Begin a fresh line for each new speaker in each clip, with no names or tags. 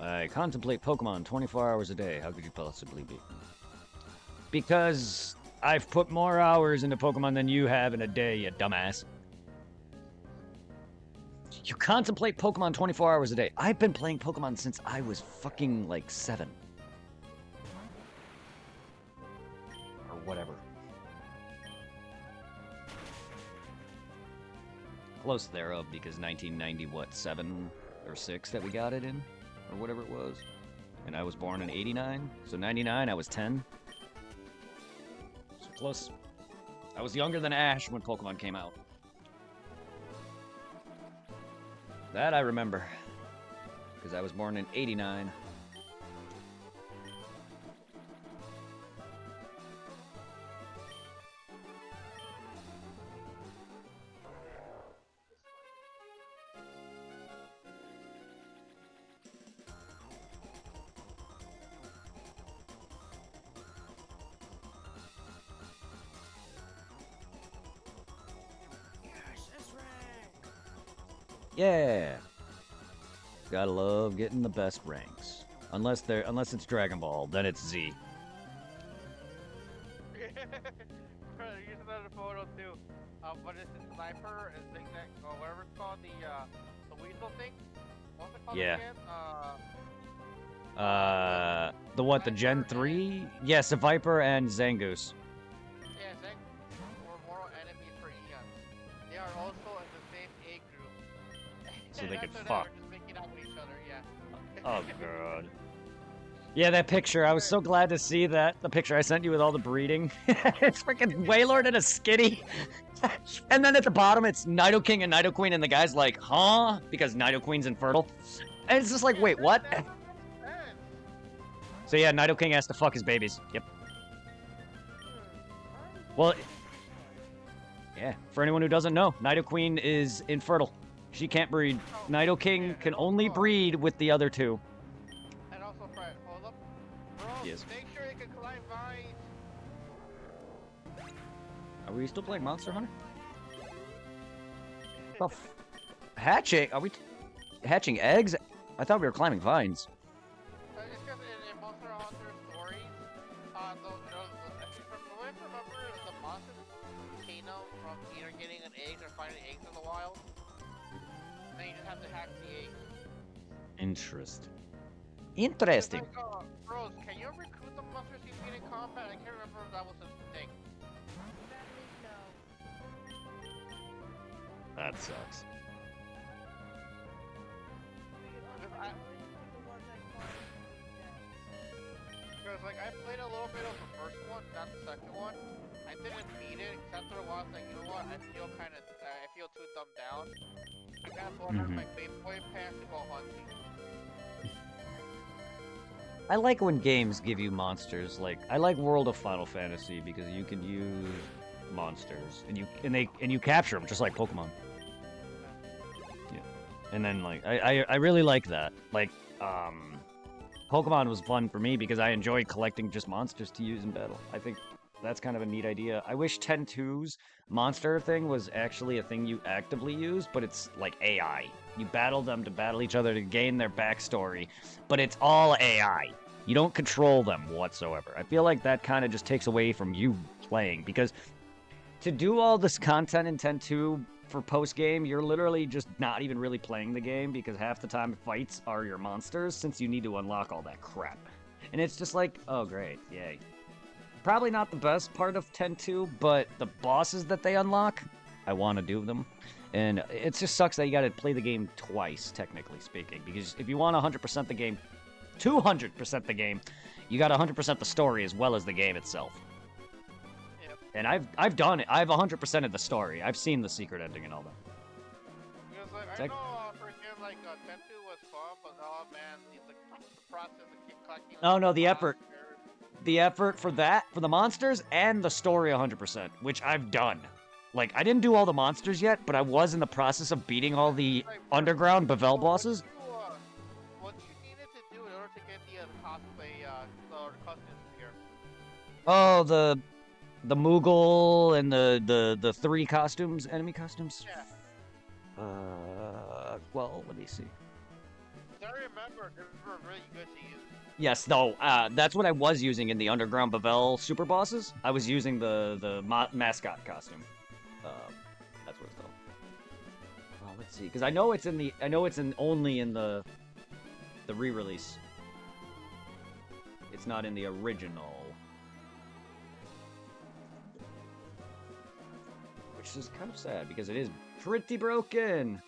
I contemplate Pokemon 24 hours a day. How could you possibly be? Because I've put more hours into Pokemon than you have in a day, you dumbass. You contemplate Pokemon 24 hours a day. I've been playing Pokemon since I was fucking like 7. Or whatever. Close thereof because 1990, what, 7 or 6 that we got it in? Or whatever it was. And I was born in 89, so 99, I was 10. So close. I was younger than Ash when Pokemon came out. That I remember. Because I was born in 89. Yeah. Gotta love getting the best ranks. Unless it's Dragon Ball, then it's Z.
Here's another photo too. What is it, Sniper and Zigzag, or whatever it's called, the weasel thing? What's it called
Yeah.
again?
The what? The Gen 3? Yes, the Viper and Zangoose.
Yeah, Zang were mortal enemies for eons. They are also in the same A group.
So they could
That's
fuck.
why they were just making out with each other, yeah.
Oh god. Yeah, that picture. I was so glad to see that. The picture I sent you with all the breeding. It's freaking Wailord and a Skitty. And then at the bottom, it's Nidoking and Nidoqueen, and the guy's like, huh? Because Nidoqueen's infertile. And it's just like, wait, what? So yeah, Nidoking has to fuck his babies. Yep. Well, yeah, for anyone who doesn't know, Nidoqueen is infertile. She can't breed. Nidoking can only breed with the other two.
And also, Fred, hold up. Bro,
Yes.
make sure you can climb vines.
Are we still playing Monster Hunter? Oh, hatching? Are we hatching eggs? I thought we were climbing vines.
It's just in Monster Hunter stories, from what I remember, the monsters came out from either getting an egg or finding eggs in the wild. Then you just have to hatch the eggs.
Interesting.
It's like, bros, can you recruit the monsters you've seen in combat? I can't remember if that was a thing.
That sucks.
Because, like, I played a little bit of the first one, not the second one. I didn't beat it, except for a while. Like, you know what? I feel too dumbed down. I gotta go under my Game Boy Pass to go hunting.
I like when games give you monsters. Like, I like World of Final Fantasy because you can use monsters and you capture them just like Pokemon. Yeah. And then like I really like that. Like Pokemon was fun for me because I enjoyed collecting just monsters to use in battle. I think that's kind of a neat idea. I wish 10-2's monster thing was actually a thing you actively use, but it's like AI. You battle them to battle each other to gain their backstory, but it's all AI. You don't control them whatsoever. I feel like that kind of just takes away from you playing, because to do all this content in 10-2 for post-game, you're literally just not even really playing the game, because half the time fights are your monsters, since you need to unlock all that crap. And it's just like, oh great, yay. Probably not the best part of 10-2, but the bosses that they unlock, I want to do them. And it just sucks that you got to play the game twice, technically speaking, because if you want 100% the game, 200% the game, you got 100% the story as well as the game itself.
Yep.
And I've done it. I've 100% of the story. I've seen the secret ending and all that.
Because, like, I know for him, like, 10-2 was fun, but oh man, the process of keep collecting.
Oh no, the effort. The effort for that, for the monsters, and the story 100%, which I've done. Like, I didn't do all the monsters yet, but I was in the process of beating all the underground Bavel bosses.
What you needed to do in order to get the cosplay, or costumes here?
Oh, the Moogle and the 3 costumes, enemy costumes.
Yeah.
Well, let me see.
I remember they were really good to use.
Yes, no, that's what I was using in the Underground Bavel Super Bosses. I was using the mascot costume. That's what it's called. Well, let's see, because I know it's only in the re-release. It's not in the original. Which is kind of sad, because it is pretty broken.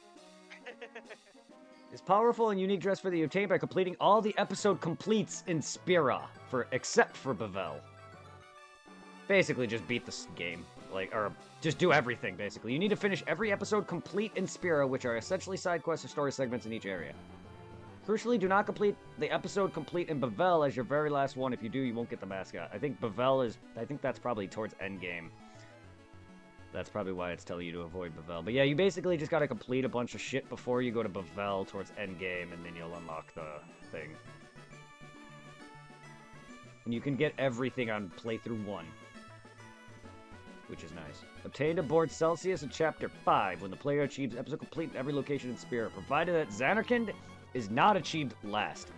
It's powerful and unique dress for the obtained by completing all the episode completes in Spira, except for Bavel. Basically, just beat this game. Or just do everything, basically. You need to finish every episode complete in Spira, which are essentially side quests or story segments in each area. Crucially, do not complete the episode complete in Bavel as your very last one. If you do, you won't get the mascot. I think that's probably towards endgame. That's probably why it's telling you to avoid Bavel. But yeah, you basically just gotta complete a bunch of shit before you go to Bavel towards endgame, and then you'll unlock the thing. And you can get everything on playthrough 1. Which is nice. Obtained aboard Celsius in Chapter 5 when the player achieves episode complete in every location in Spirit, provided that Zanarkand is not achieved last.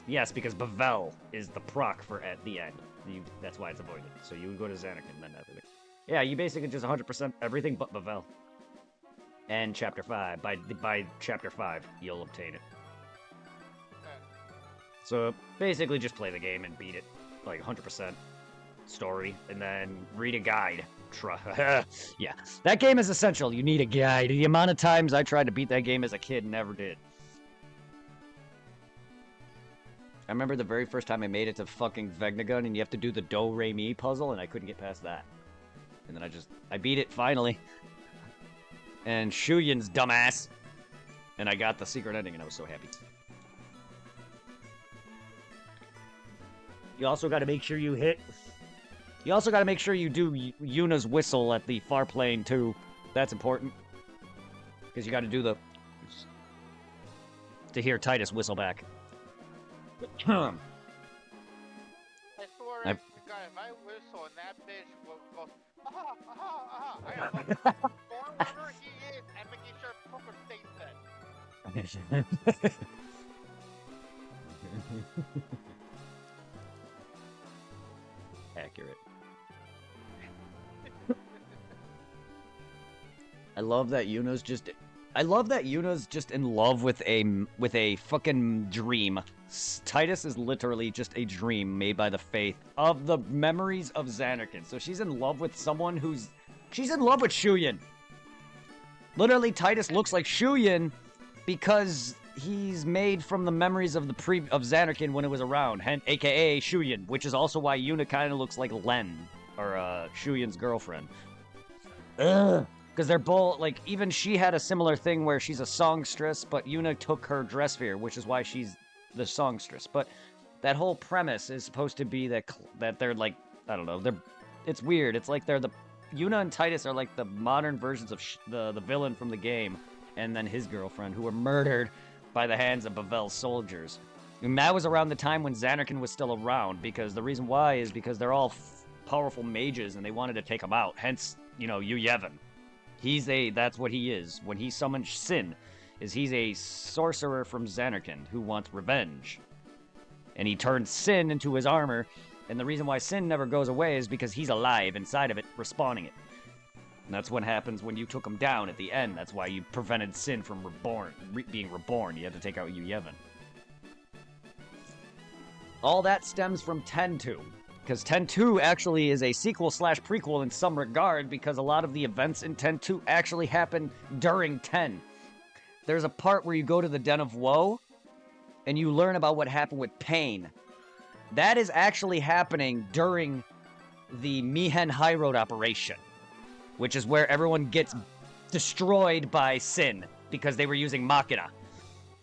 Yes, because Bavel is the proc for at the end. That's why it's avoided. So you go to Zanarkand, then everything. Yeah, you basically just 100% everything but Bavel. And Chapter 5. By Chapter 5, you'll obtain it. So basically just play the game and beat it. 100% story. And then read a guide. Yeah, that game is essential. You need a guide. The amount of times I tried to beat that game as a kid, never did. I remember the very first time I made it to fucking Vegnagun and you have to do the Do-Re-Mi puzzle and I couldn't get past that. And then I beat it finally. And Shuyen's dumbass. And I got the secret ending and I was so happy. You also gotta make sure you do Yuna's whistle at the far plane too. That's important. Because you gotta do to hear Tidus whistle back.
I swear, God, if I whistle and that bitch goes, aha, aha, aha, I gotta look for wherever he is and making sure Poker stays dead.
Accurate. I love that Yuna's just in love with a fucking dream. Tidus is literally just a dream made by the faith of the memories of Zanarkand. So she's in love with someone she's in love with Shuyen. Literally, Tidus looks like Shuyen because he's made from the memories of Zanarkand when it was around, aka Shuyen, which is also why Yuna kind of looks like Len, or Shuyen's girlfriend. Ugh. Because they're both, even she had a similar thing where she's a songstress, but Yuna took her dress sphere, which is why she's the songstress. But that whole premise is supposed to be that they're, I don't know, it's weird. It's like Yuna and Tidus are like the modern versions of the villain from the game, and then his girlfriend, who were murdered by the hands of Bavel's soldiers. And that was around the time when Zanarkand was still around, because the reason why is because they're all powerful mages, and they wanted to take him out. Hence, Yu Yevon. That's what he is. When he summons Sin, he's a sorcerer from Zanarkand who wants revenge. And he turns Sin into his armor, and the reason why Sin never goes away is because he's alive inside of it, respawning it. And that's what happens when you took him down at the end. That's why you prevented Sin from being reborn. You had to take out Yu Yevon. All that stems from Ten-2. Because Ten-2 actually is a sequel/prequel in some regard, because a lot of the events in Ten-2 actually happen during 10. There's a part where you go to the Den of Woe, and you learn about what happened with Pain. That is actually happening during the Mi'ihen High Road operation, which is where everyone gets destroyed by Sin, because they were using Machina.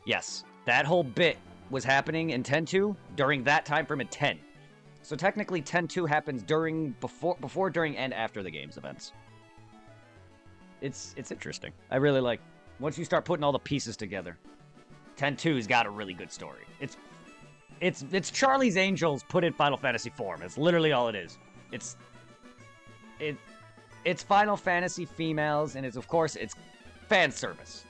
Yes, that whole bit was happening in Ten-2 during that time frame in 10. So technically, Ten-2 happens before, during, and after the game's events. It's interesting. I really like. Once you start putting all the pieces together, Ten-2's got a really good story. It's Charlie's Angels put in Final Fantasy form. It's literally all it is. It's Final Fantasy females, and it's fan service.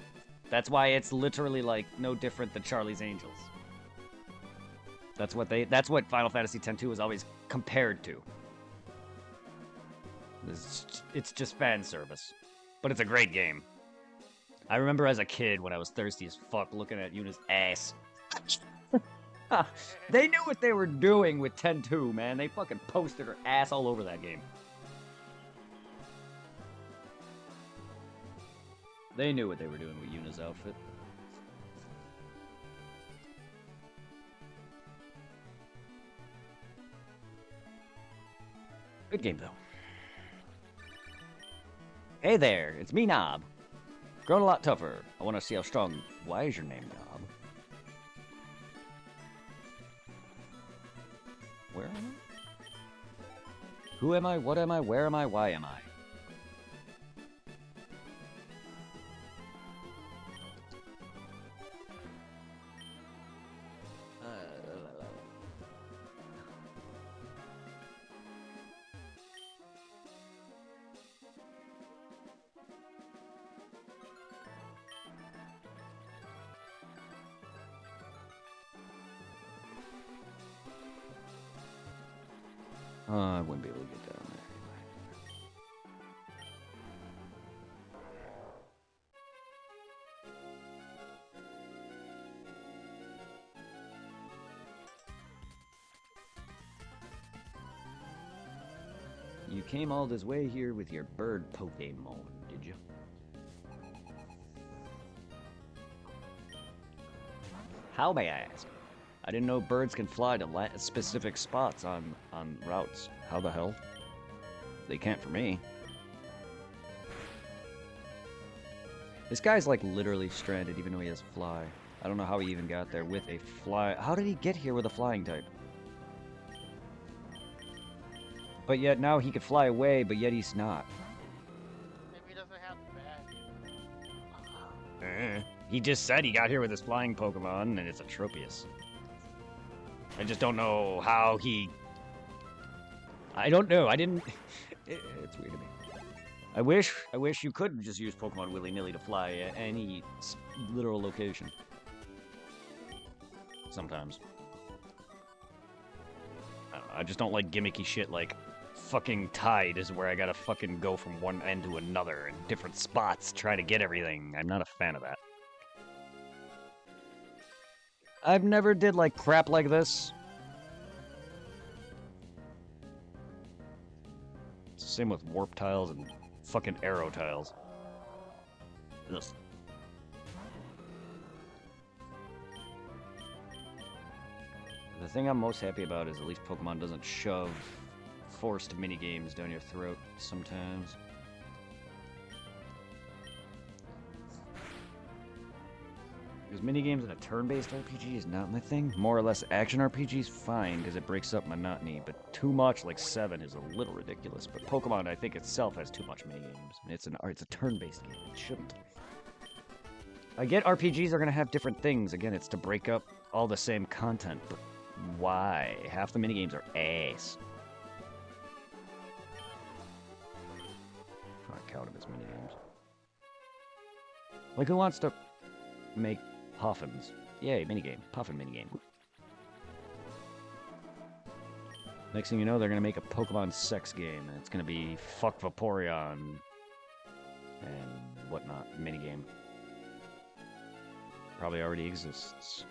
That's why it's literally like no different than Charlie's Angels. That's what Final Fantasy X-2 was always compared to. It's just fan service. But it's a great game. I remember as a kid when I was thirsty as fuck looking at Yuna's ass. They knew what they were doing with 10-2, man. They fucking posted her ass all over that game. They knew what they were doing with Yuna's outfit. Good game, though. Hey there, it's me, Nob. Grown a lot tougher. I want to see how strong. Why is your name Nob? Where am I? Who am I? What am I? Where am I? Why am I? I wouldn't be able to get down there. You came all this way here with your bird Pokemon, did you? How may I ask? I didn't know birds can fly to specific spots on routes. How the hell? They can't for me. This guy's like literally stranded even though he has fly. I don't know how he even got there with a fly. How did he get here with a flying type? But yet now he could fly away, but yet he's not.
Maybe he doesn't have the badge.
He just said he got here with his flying Pokemon, and it's a Tropius. I just don't know how he... I don't know. I didn't... It's weird to me. I wish you could just use Pokemon willy-nilly to fly at any literal location. Sometimes. I don't know. I just don't like gimmicky shit like fucking Tide is where I gotta fucking go from one end to another in different spots trying to get everything. I'm not a fan of that. I've never did like crap like this. Same with warp tiles and fucking arrow tiles. Ugh. The thing I'm most happy about is at least Pokemon doesn't shove forced minigames down your throat sometimes. Because minigames in a turn-based RPG is not my thing. More or less action RPG is fine because it breaks up monotony, but too much like 7 is a little ridiculous. But Pokemon, I think itself has too much minigames. It's a turn-based game. It shouldn't. I get RPGs are gonna have different things. Again, it's to break up all the same content, but why? Half the minigames are ass. I'm trying to count them as minigames. Like, who wants to make Puffins? Yay, minigame. Puffin minigame. Next thing you know, they're gonna make a Pokemon sex game, and it's gonna be Fuck Vaporeon and whatnot minigame. Probably already exists.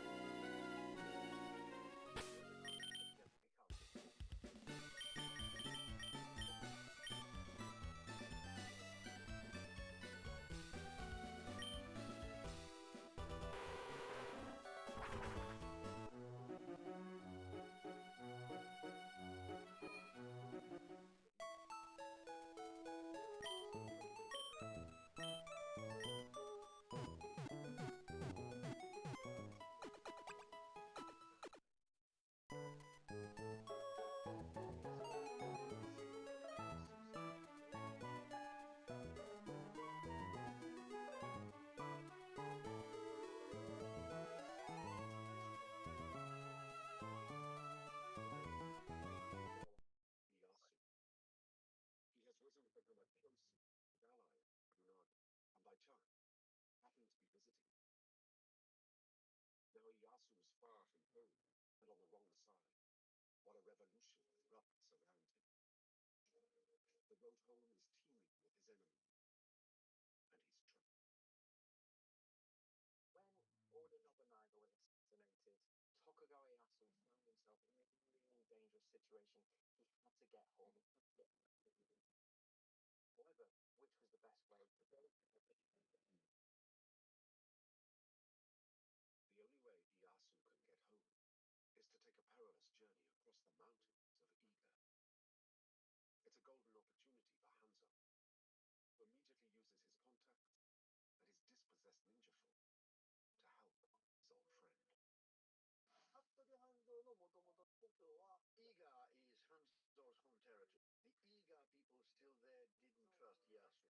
trust Yasu,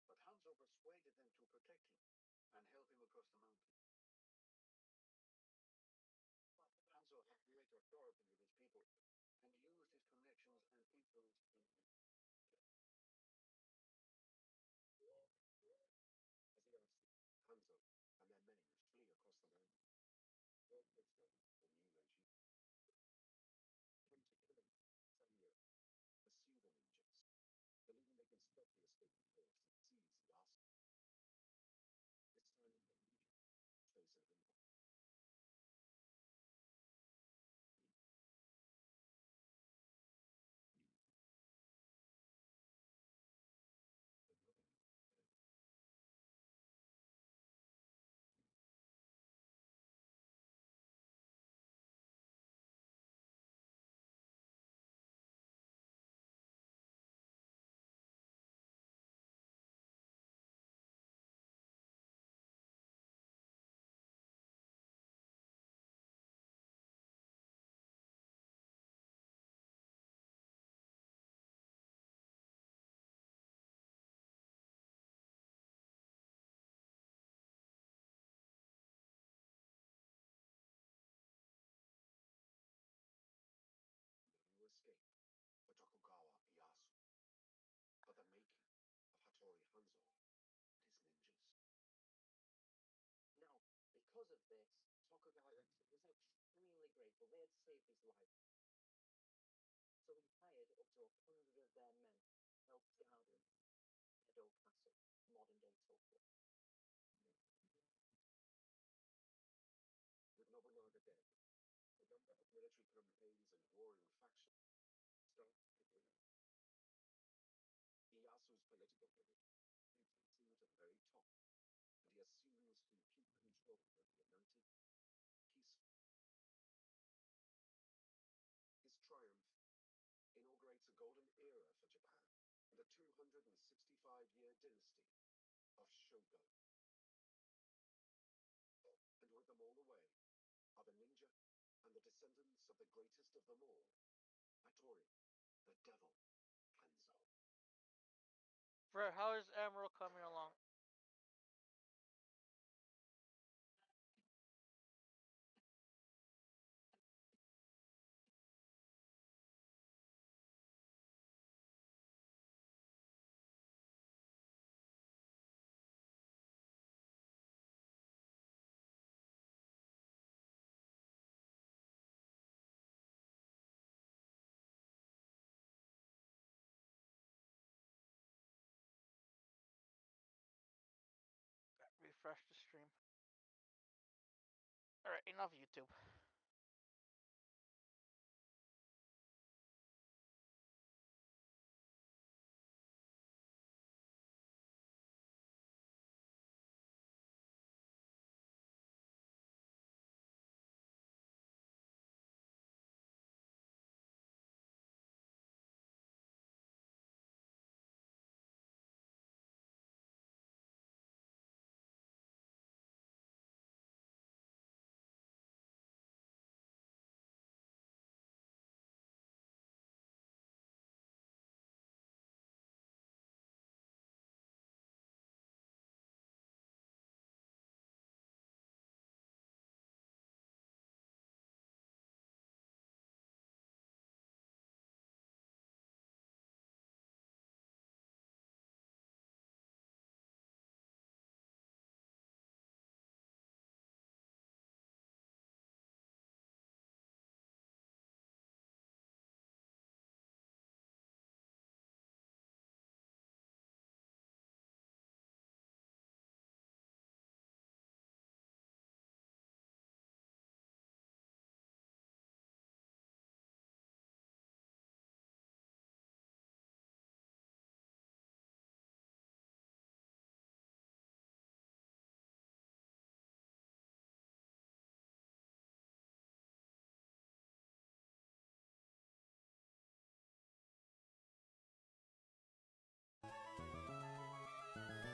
but Hanzo persuaded them to protect him and help him across the mountain. Hanzo had great authority with his people and used his connections and influence in as Yasu, Hanzo, and their men flee across the mountain. All Israel, the new regime, come to kill him. Samir, pursue the ninjas, believing they can stop the escaping force and seize Yasu. This time, the ninja traces him. You escape for Tokugawa Ieyasu, for the making of Hattori Hanzo and his ninjas. Now, because of this, Tokugawa was extremely grateful. They had saved his life. So he hired up to 100 of their men to help guard him at Edo Castle, modern-day Tokyo. With Nobunaga dead, a number of military campaigns and warring factions started to win. Ieyasu's political career seemed at the very top, and he assumes complete control of the united, peaceful. His triumph inaugurates a golden era for Japan, the 265-year dynasty of Shogun. And with them all away are the ninja and the descendants of the greatest of them all, Hattori, the Devil, Hanzo.
Bro, how is Emerald coming along? Refresh the stream. Alright, enough YouTube.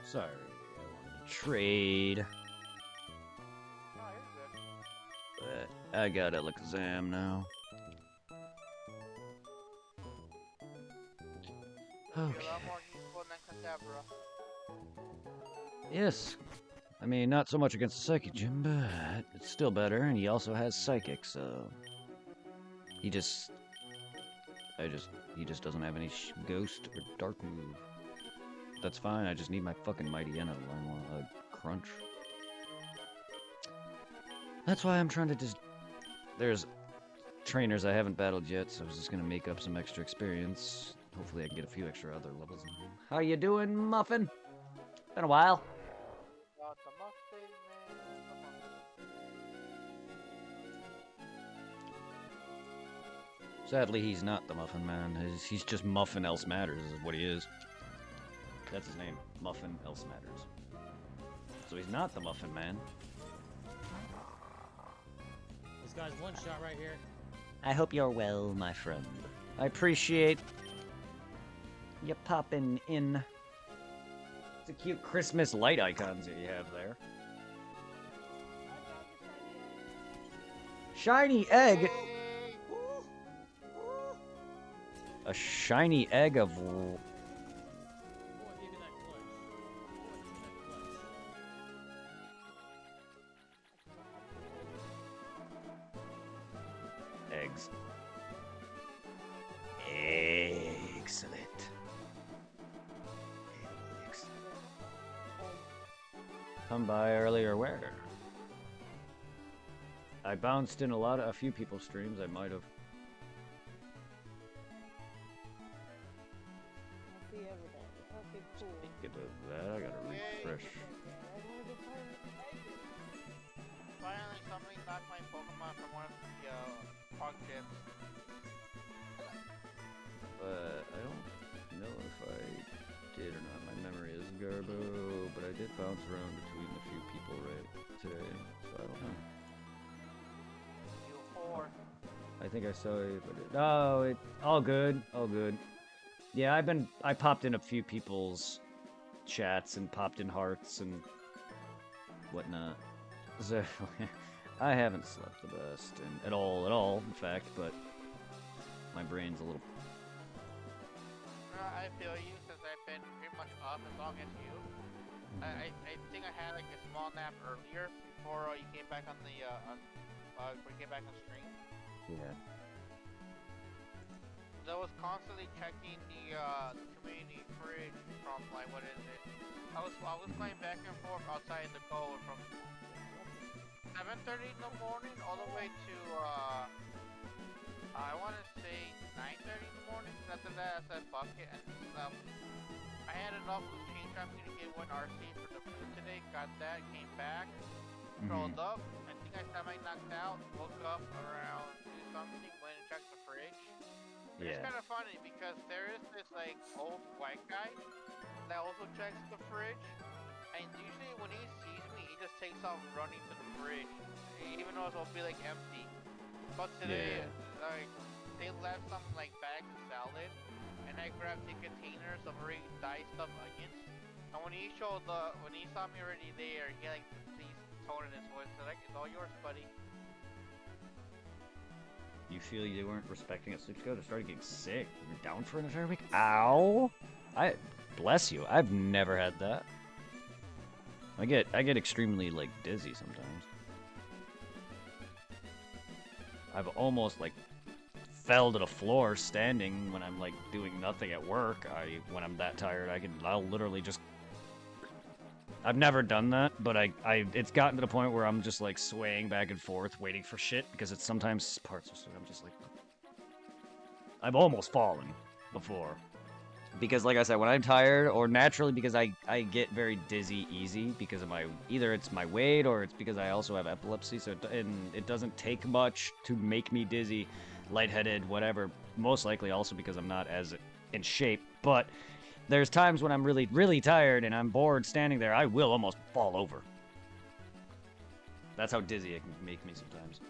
Sorry, I wanted to trade.
No, you're good.
But I got Alakazam now.
It'll be a lot more useful next Deborah.
Yes. I mean, not so much against the Psychic Gym, but it's still better, and he also has Psychic, so... He just doesn't have any Ghost or Dark move. That's fine, I just need my fucking Mighty Enna to learn one, Crunch. That's why I'm trying to just... There's trainers I haven't battled yet, so I was just gonna make up some extra experience. Hopefully I can get a few extra other levels in here. How you doing, Muffin? Been a while.
The muffin man.
Sadly, he's not the Muffin Man. He's just Muffin Else Matters is what he is. That's his name. Muffin Else Matters. So he's not the Muffin Man.
This guy's one shot right here.
I hope you're well, my friend. I appreciate you popping in. It's a cute Christmas light icons that you have there. Shiny egg!
Yay!
A shiny egg of...
Boy, give me that clutch. Boy, give me that clutch.
eggs. Excellent. Excellent. Come by earlier where? I bounced in a few people's streams. I might have.
I see everything. Okay, cool.
Get to that. I gotta refresh.
Finally, somebody knocked my Pokemon from one of the park gyms.
But I don't know if I did or not. My memory is garbo, but I did bounce around between a few people right today, so I don't know.
You whore.
I think I saw it, but all good, all good. Yeah, I popped in a few people's chats and popped in hearts and whatnot. So I haven't slept the best at all, in fact, but my brain's a little.
I feel you since I've been pretty much up as long as you. I think I had like a small nap earlier before you came back on the before you came back on stream.
Yeah.
I was constantly checking the community fridge from like what is it? I was going back and forth outside the code from 7:30 in the morning all the way to I want to say 9:30 in the morning. After that, I said bucket and I had enough to change. I'm gonna get one RC for the food today. Got that, came back, scrolled up. I think I knocked out. Woke up around 2 something. Went and checked the fridge. It's kind of funny because there is this like old white guy that also checks the fridge, and usually when he sees me, he just takes off running to the fridge, even though it'll be like empty. But today, like they left some like bags of salad, and I grabbed the containers of already diced up onions. And when he saw me already there, he like please tone in his voice, like it's all yours, buddy.
You feel you weren't respecting a switch code? I started getting sick. You were down for an entire week? Ow! Bless you. I've never had that. I get extremely like dizzy sometimes. I've almost like fell to the floor standing when I'm like doing nothing at work. When I'm that tired, I'll literally just. I've never done that, but it's gotten to the point where I'm just like swaying back and forth, waiting for shit because it's sometimes parts of I'm just like. I've almost fallen before. Because like I said, when I'm tired, or naturally because I get very dizzy easy because of either it's my weight or it's because I also have epilepsy, so it doesn't take much to make me dizzy, lightheaded, whatever. Most likely also because I'm not as in shape, but there's times when I'm really, really tired and I'm bored standing there, I will almost fall over. That's how dizzy it can make me sometimes.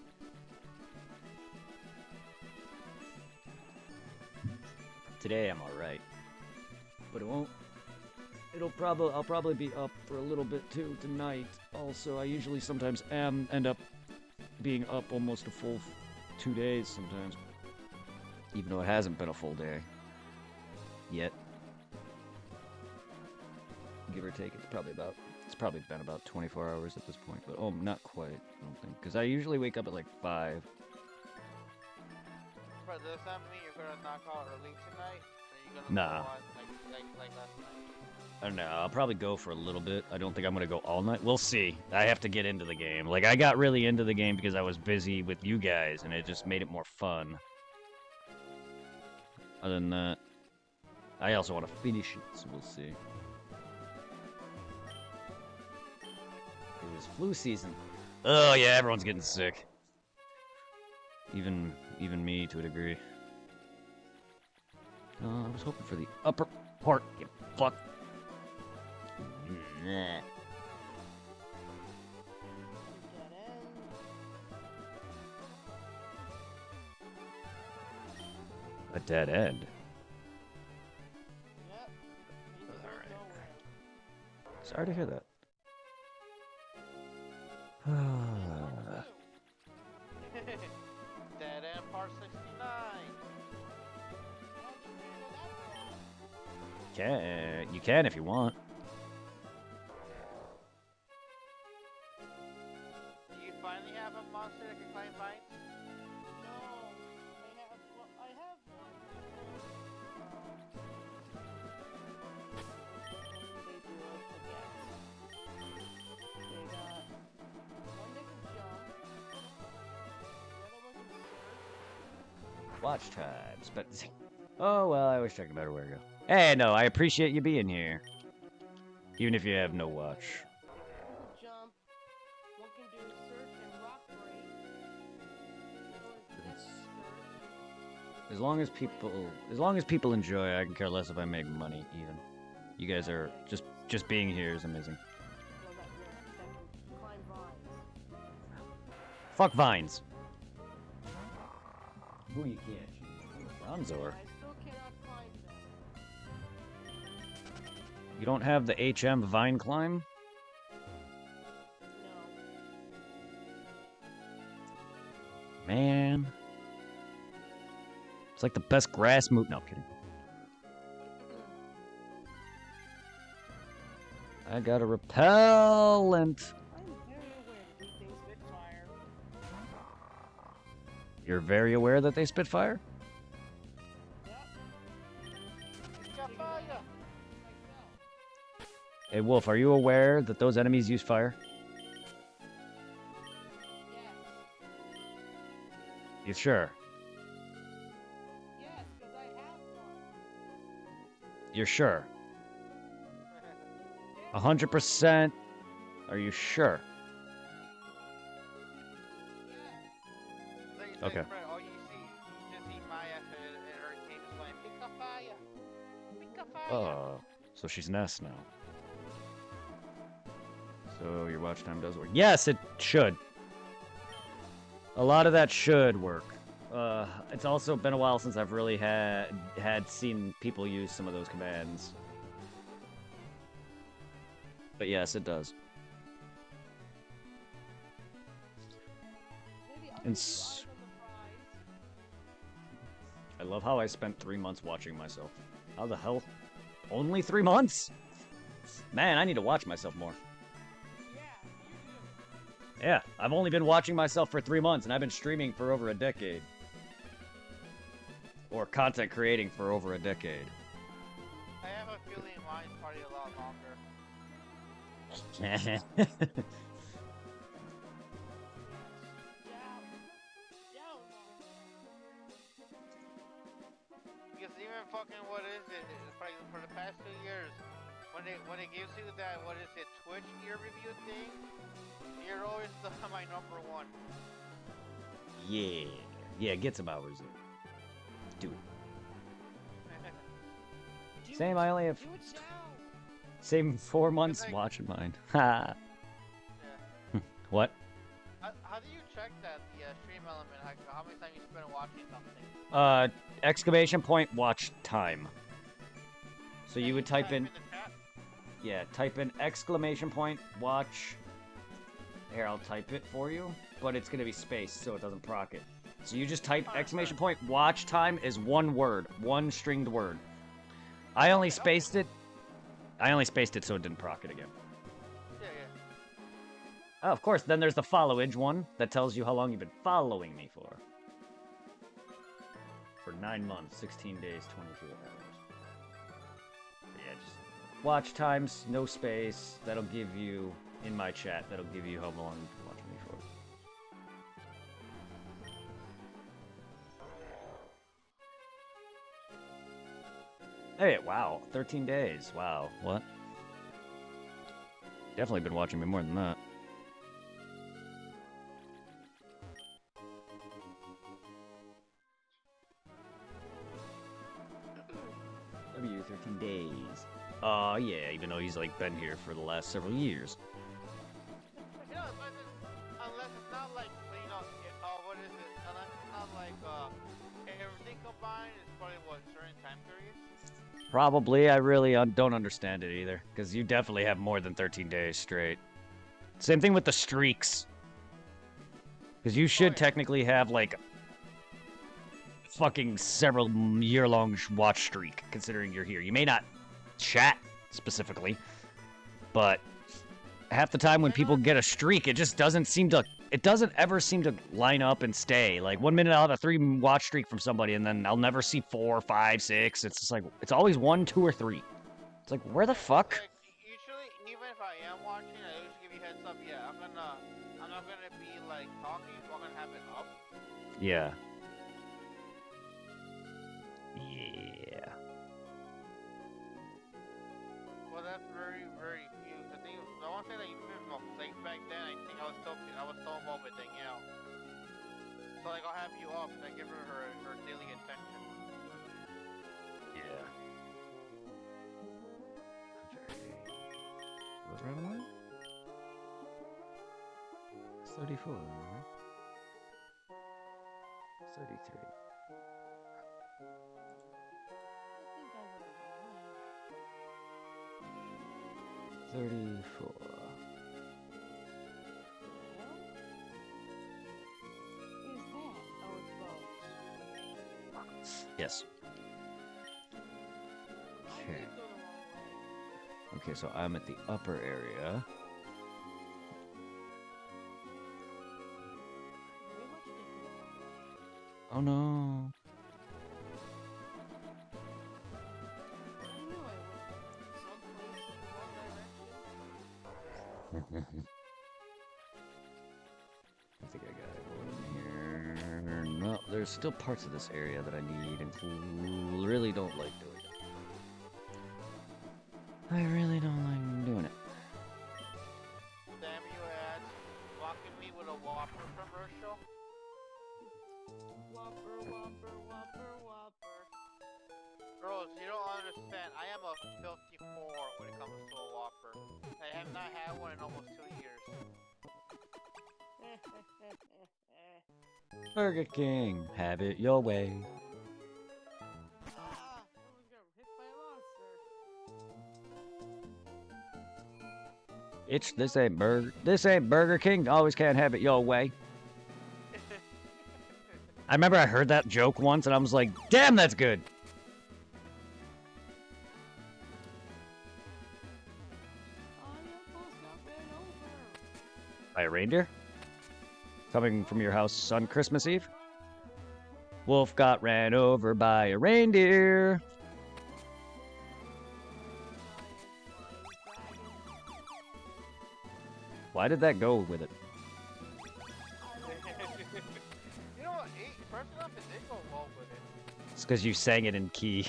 Today I'm alright. But it won't. I'll probably be up for a little bit too tonight. Also, I usually sometimes end up being up almost a full 2 days sometimes. Even though it hasn't been a full day. Yet. give or take. It's probably been about 24 hours at this point, but oh, not quite. I don't think, because I usually wake up at like 5.
But does that mean you're gonna knock out early tonight? Or you gonna
Nah.
go on like last night?
I don't know. I'll probably go for a little bit. I don't think I'm gonna go all night. We'll see. I have to get into the game. Like, I got really into the game because I was busy with you guys, and it just made it more fun. Other than that, I also want to finish it, so we'll see. It was flu season. Oh yeah, everyone's getting sick. Even me to a degree. I was hoping for the upper part. You fuck. Nah.
Dead end.
A dead end.
Yep. He goes
Alright.
nowhere.
Sorry to hear that.
Dead end part 69.
You can if you want.
Do you finally have a monster that can climb vines?
No, I have one. They do I forget. They got one that can jump. The other one can surf.
Watch times, but oh well. I always check about where to go. Hey, no, I appreciate you being here, even if you have no watch.
One can jump. One can do surf and rock break. The other one can surf.
As long as people enjoy, I can care less if I make money. Even you guys are just being here is amazing.
Well, that can climb vines.
Fuck vines. Who you can't? Bronzor.
I still cannot climb them.
You don't have the HM vine climb?
No.
Man. It's like the best grass move. No, I'm kidding. I got a repellent.
I'm very aware that these things spit fire.
You're very aware that they spit fire?
Got fire!
Hey, Wolf, are you aware that those enemies use fire?
Yes.
You sure?
Yes, because I have one.
You're sure? 100%? Are you sure?
Then you
Okay.
say, Fred, all you see, you just see Maya and her game is playing Pika Fire! Pika Fire!
Oh, so she's Ness now. So your watch time does work. Yes, it should. A lot of that should work. It's also been a while since I've really had seen people use some of those commands. But yes, it does.
Maybe I'll
And
give you eyes on the prize.
I love how I spent 3 months watching myself. How the hell? Only 3 months? Man, I need to watch myself more.
Yeah, you do.
Yeah, I've only been watching myself for 3 months, and I've been streaming for over a decade. Or content creating for over a decade.
I have a feeling mine's probably a lot longer. Because even fucking, what is it? It's like for the past 2 years, when it gives you that, what is it, Twitch year review thing, you're always my number one.
Yeah. Yeah, get some hours in. Do it. Same, I only have
Do it now.
same 4 months
like-
watching mine. Ha.
Yeah.
What?
How do you check that, the stream element? Like, how many times you spend watching something?
Exclamation point watch time. So you
Can
would type in,
the chat?
yeah, type in exclamation point watch. Here, I'll type it for you, but it's gonna be spaced so it doesn't proc it. So you just type exclamation point watch time is one word, one stringed word. I only spaced it. I only spaced it so it didn't proc it again.
Yeah, yeah.
Oh, of course, then there's the followage one that tells you how long you've been following me for. For 9 months, 16 days, 22 hours. But yeah, just watch times, no space. That'll give you, in my chat, that'll give you how long you've been watching me for. Hey, wow, 13 days. Wow, what? Definitely been watching me more than that. W, 13 days. Oh, yeah, even though he's, like, been here for the last several years.
You know, unless it's not like, you know, what is it? Unless it's not like, everything combined is probably what, certain time periods?
Probably. I really don't understand it either, because you definitely have more than 13 days straight. Same thing with the streaks. Because you should technically have, like, fucking several year-long watch streak, considering you're here. You may not chat specifically, but half the time when people get a streak, it just doesn't seem to... It doesn't ever seem to line up and stay. Like, 1 minute I'll have a 3-watch streak from somebody, and then I'll never see 4, 5, 6. It's just like, it's always 1, 2, or 3. It's like, where the fuck?
Like, usually, even if I am watching, I always give you heads up, yeah, I'm not gonna be, like, talking, I'm gonna have it up.
Yeah. Yeah.
Well, that's very, very few. I think, I want to say that even like, back then, I think I was still involved with Danielle. So, like, I'll have you off, and I give her daily attention.
Yeah. What round am I? 34, right? 33.
I think I would have
34.
Well, is that? Oh, it's bones.
Yes.
I
Okay.
did go the wrong way.
Okay, so I'm at the upper area.
Very much different.
Oh no.
I knew I would.
Someplace in the wrong direction.
I think I got one here. No, there's still parts of this area that I need and really don't like doing it. I really don't like doing it.
Damn you, ads. Mocking me with a Whopper commercial.
Whopper, whopper, whopper, whopper.
Girls, you don't understand. I am a filthy whore when it comes to a Whopper. I have not had one in almost 2 years.
Burger King, have it your way.
Ah! Someone's got hit by a monster.
This ain't Burger King. Always can't have it your way. I remember I heard that joke once and I was like, damn, that's good.
I almost got ran over.
By a reindeer? Coming from your house on Christmas Eve? Wolf got ran over by a reindeer. Why did that go with it?
You know what? First off, it did go well with it.
It's because you sang it in key.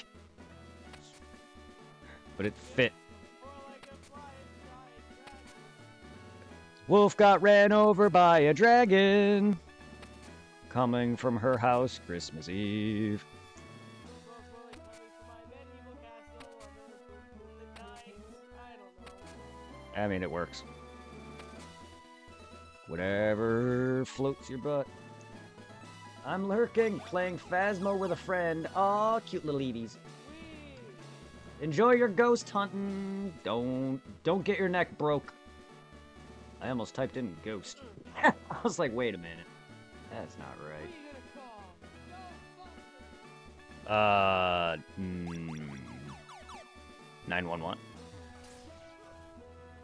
But it fit.
Or like a flying giant dragon.
Wolf got ran over by a dragon. Coming from her house Christmas Eve.
Well, slowly coming from my medieval castle under moonlit nights. I don't know.
I mean, it works. Whatever floats your butt. I'm lurking, playing Phasmo with a friend. Aw, cute little Eevees. Enjoy your ghost hunting. Don't get your neck broke. I almost typed in ghost. I was like, wait a minute. That's not
Who are
right.
you gonna call? Ghostbusters!
911.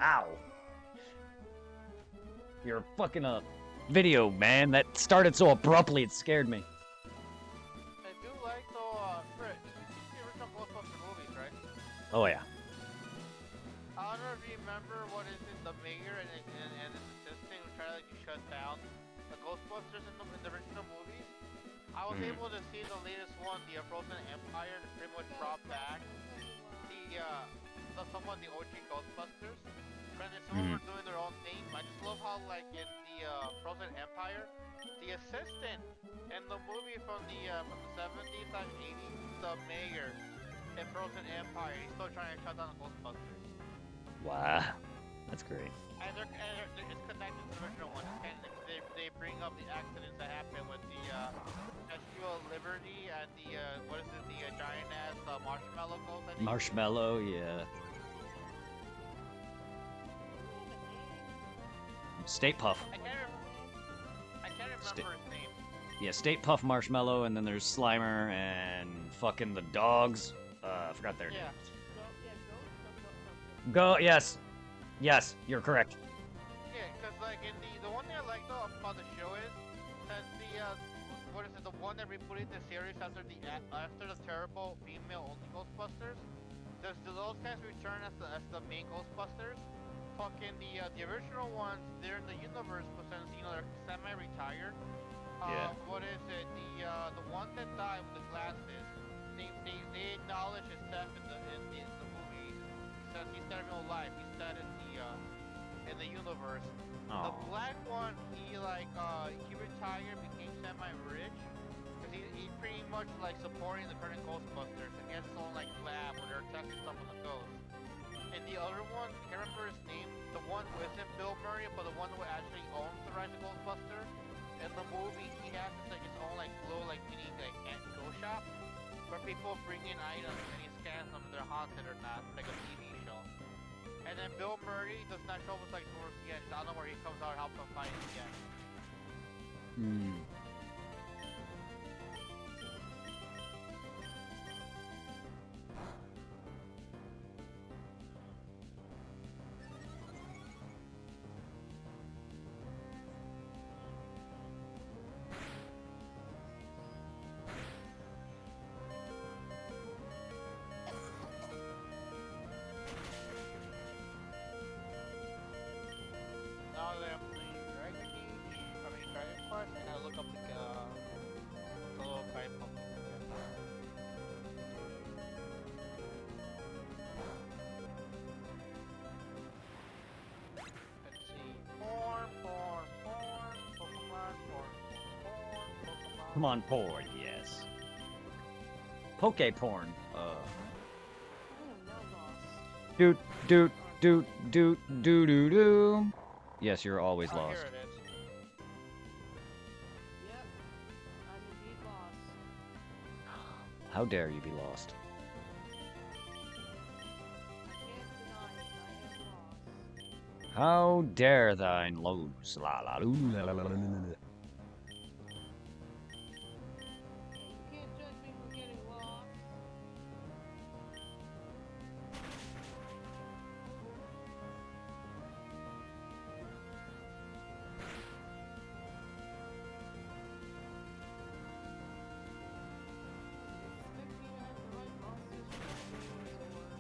Ow. You're fucking a video, man. That started so abruptly, it scared me.
I do like though, Fred, you see the original Ghostbusters movies, right?
Oh, yeah.
I don't know if you remember what is it, the mayor and his assistant who try to like shut down the Ghostbusters in the original movies. I was able to see the latest one, the Frozen Empire, that pretty much brought back somewhat the OG Ghostbusters. Granted, some of them were doing their own thing. I just love how, like in the Frozen Empire, the assistant in the movie from the 70s and 80s, the mayor in Frozen Empire, he's still trying to shut down the Ghostbusters.
Wow. That's great.
And it's connected to the original one. It's kind of, they bring up the accidents that happened with the Statue of Liberty and the what is it, the giant ass marshmallow ghost. I think?
Marshmallow, yeah. State Puff.
I can't remember his name.
Yeah, State Puff Marshmallow, and then there's Slimer and fucking the dogs. I forgot their
Yeah.
name. Go, yes. Yes, you're correct.
Yeah, because like in the one thing I like though about the show is that the what is it, the one that rebooted the series after the terrible female only Ghostbusters. Those guys return as the main Ghostbusters. Fucking the original ones, they're in the universe, but since they're semi-retired.
Yeah.
What is it? The one that died with the glasses. They acknowledge his death in the movie. Since he's dead in real life, he's dead in the universe. The
Oh.
black one, he retired, became semi-rich. Cause he's pretty much like supporting the current Ghostbusters. And he has his own like lab where they're testing stuff on the ghost. And the other one, I can't remember his name, the one who isn't Bill Murray, but the one who actually owns the Rise of Ghostbusters. In the movie, he has his own little mini ghost shop where people bring in items and he scans them if they're haunted or not, like a TV show. And then Bill Murray does not show up towards the end. I don't know where he comes out and helps them fight at the end.
Hmm.
Now that I'm playing Dragon Quest, and I look up the little guide book. Let's see. Porn, Pokemon, Pokemon.
Come on, porn, yes. Poke porn.
I am now lost.
Doot, doot, doot, doot, doo doo doo. Yes, you're always
Oh,
lost.
here it is.
Yep. I'm indeed lost.
How dare you be lost?
I can't deny it. I am lost.
How dare thine lose? La la loo, la la la la la la.
Hey, you can't judge me for getting lost. Expect me to have the right monsters for the games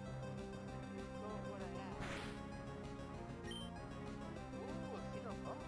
or go with what I have.
Ooh, a Xenophone.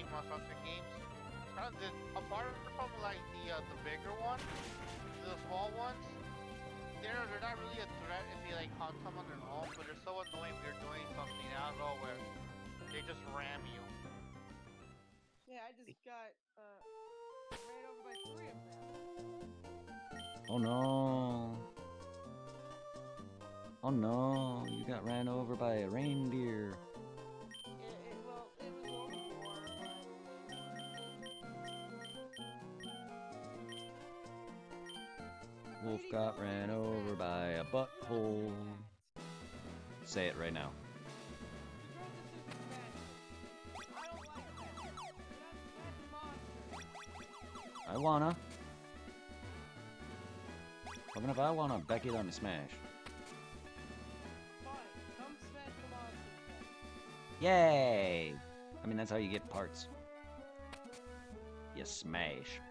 main Monster Hunter games, apart from like the bigger ones, the small ones, they're not really a threat if you like hunt them on their own, but they're so annoying if you're doing something out of nowhere. They just ram you.
Yeah, I just got ran over by 3 of them.
Oh no. Oh no, you got ran over by a reindeer.
Well, it was on the floor, but
Wolf got ran over by a butthole. Say it right now. I wanna. Even if I wanna, Becky let me smash.
Fine, come smash the monster.
Yay! I mean, that's how you get parts. You smash.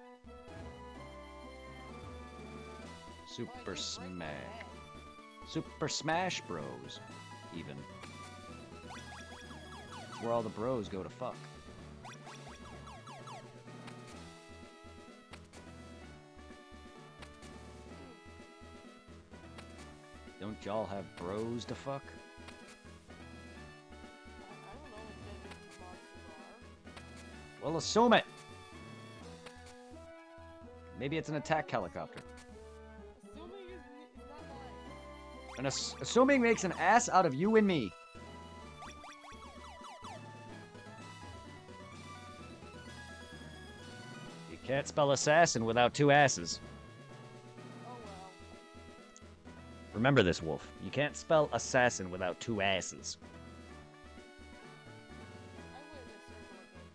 Super Smash. Super Smash Bros. Even. It's where all the bros go to fuck. Don't y'all have bros to fuck?
I don't know what gender these monsters are.
Well, assume it! Maybe it's an attack helicopter.
Assuming is not life.
And assuming makes an ass out of you and me. You can't spell assassin without 2 asses.
Oh well.
Remember this, Wolf. You can't spell assassin without 2 asses.
I witnessed circle again,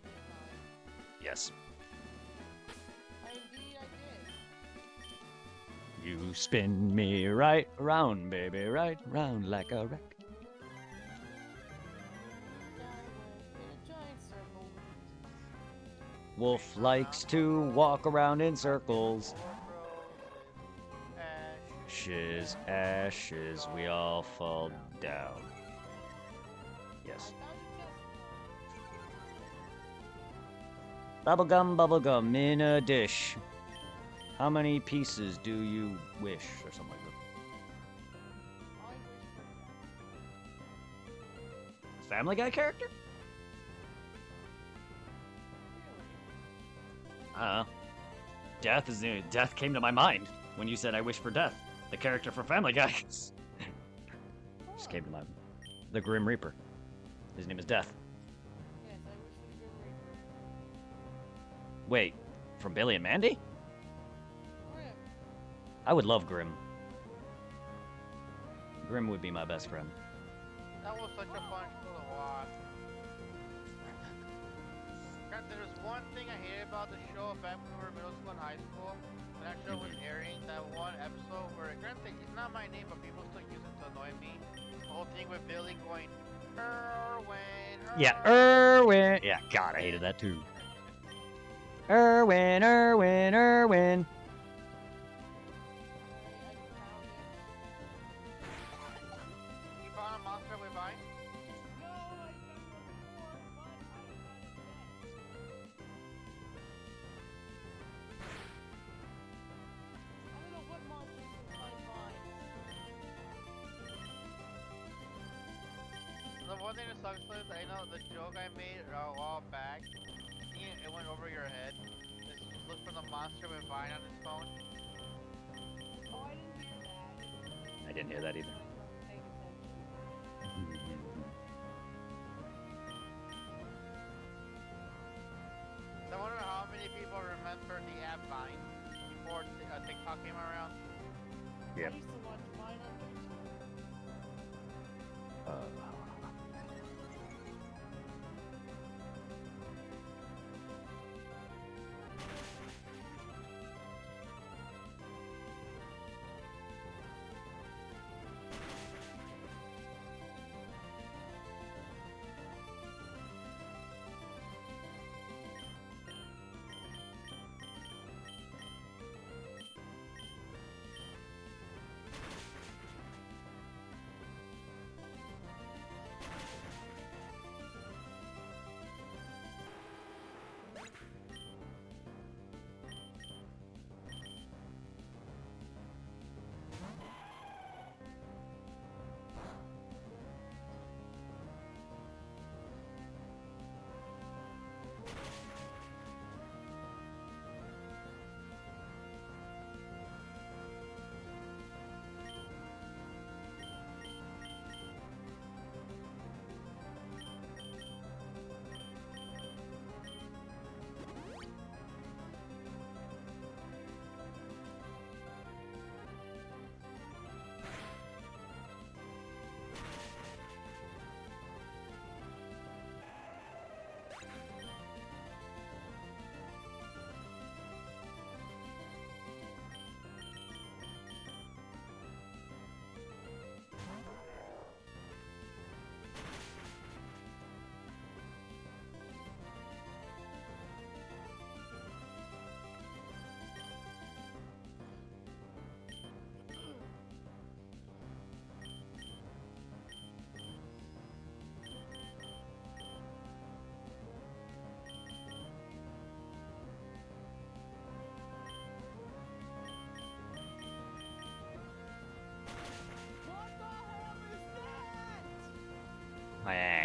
didn't
Yes.
I? Indeed I did.
You spin me right around, baby, right round like a wreck.
In a giant circle.
Wolf likes to walk around in circles. Ashes, ashes, we all fall down. Yes. Bubblegum, bubblegum in a dish. How many pieces do you wish? Or something like that. Family Guy character? I don't know. Death came to my mind when you said I wish for death. The character for Family Guy. Just came to mind. The Grim Reaper. His name is Death.
Yes, I wish for the Grim Reaper.
Wait, from Billy and Mandy?
Grim.
I would love Grim. Grim would be my best friend.
That was such a fun show to watch. God, there's one thing I hated about the show back when we were in middle school and high school. When that show was airing, that one episode where, granted, it's not my name, but people still use it to annoy me. The whole thing with Billy going, Erwin,
Yeah, Erwin. Yeah, God, I hated that too. Erwin, Erwin, Erwin.
You found a monster with Vine?
No, I found one before, but I got it I don't know what monsters can climb vines.
The one thing that sucks is I know the joke I made a while back, it went over your head. Just look for the monster with Vine on his phone.
Oh, I didn't hear that.
I didn't hear that either.
I wasn't paying attention.
So I wonder how many people remember the app Vine before TikTok came around.
Yep.
I used to watch Vine on YouTube.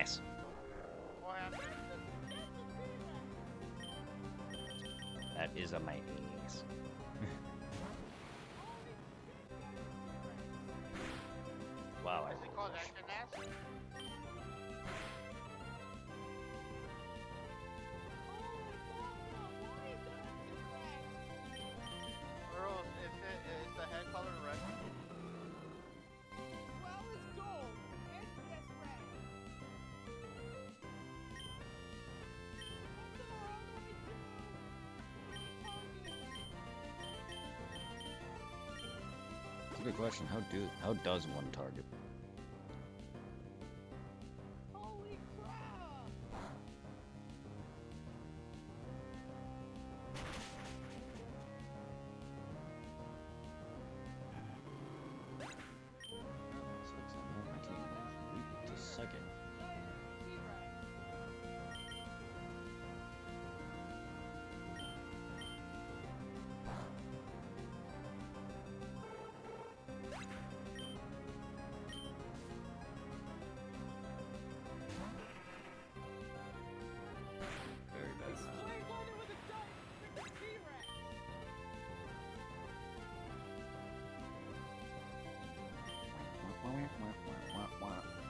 ass.
What happened?
That is a my ass. Wow.
Is it called Action Ass? Earl, is the head color red?
Well, it's gold. And yes, red. What the hell do I do?
That's a good question. How does one target?
Holy crap!
Just a second. Very bad.
Blade Wonder with a dog! Freaking T-Rex!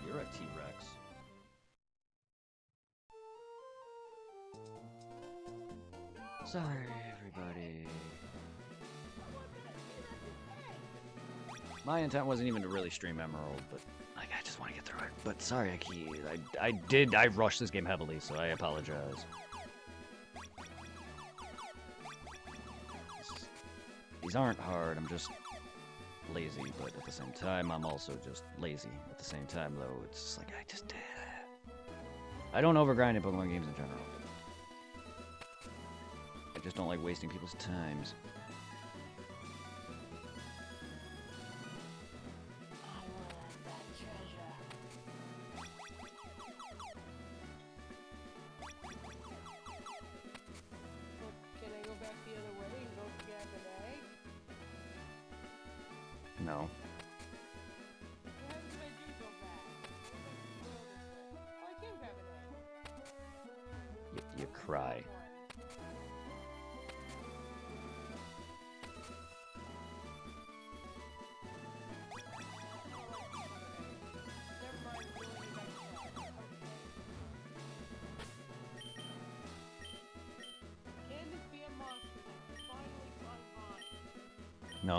You're a T-Rex. Sorry, everybody. My intent wasn't even to really stream Emerald, but like I just want to get through it. But sorry, I rushed this game heavily, so I apologize. These aren't hard. I'm just lazy, but at the same time, I'm also just lazy. At the same time, though, it's just like I don't overgrind in Pokemon games in general. I just don't like wasting people's times.
Can I go back the other way and go grab an egg?
No.
Why did I do so bad? Oh, I can grab an egg.
You cry.
Never mind, we'll get back to that. Can this be a monster that can finally climb high?
No.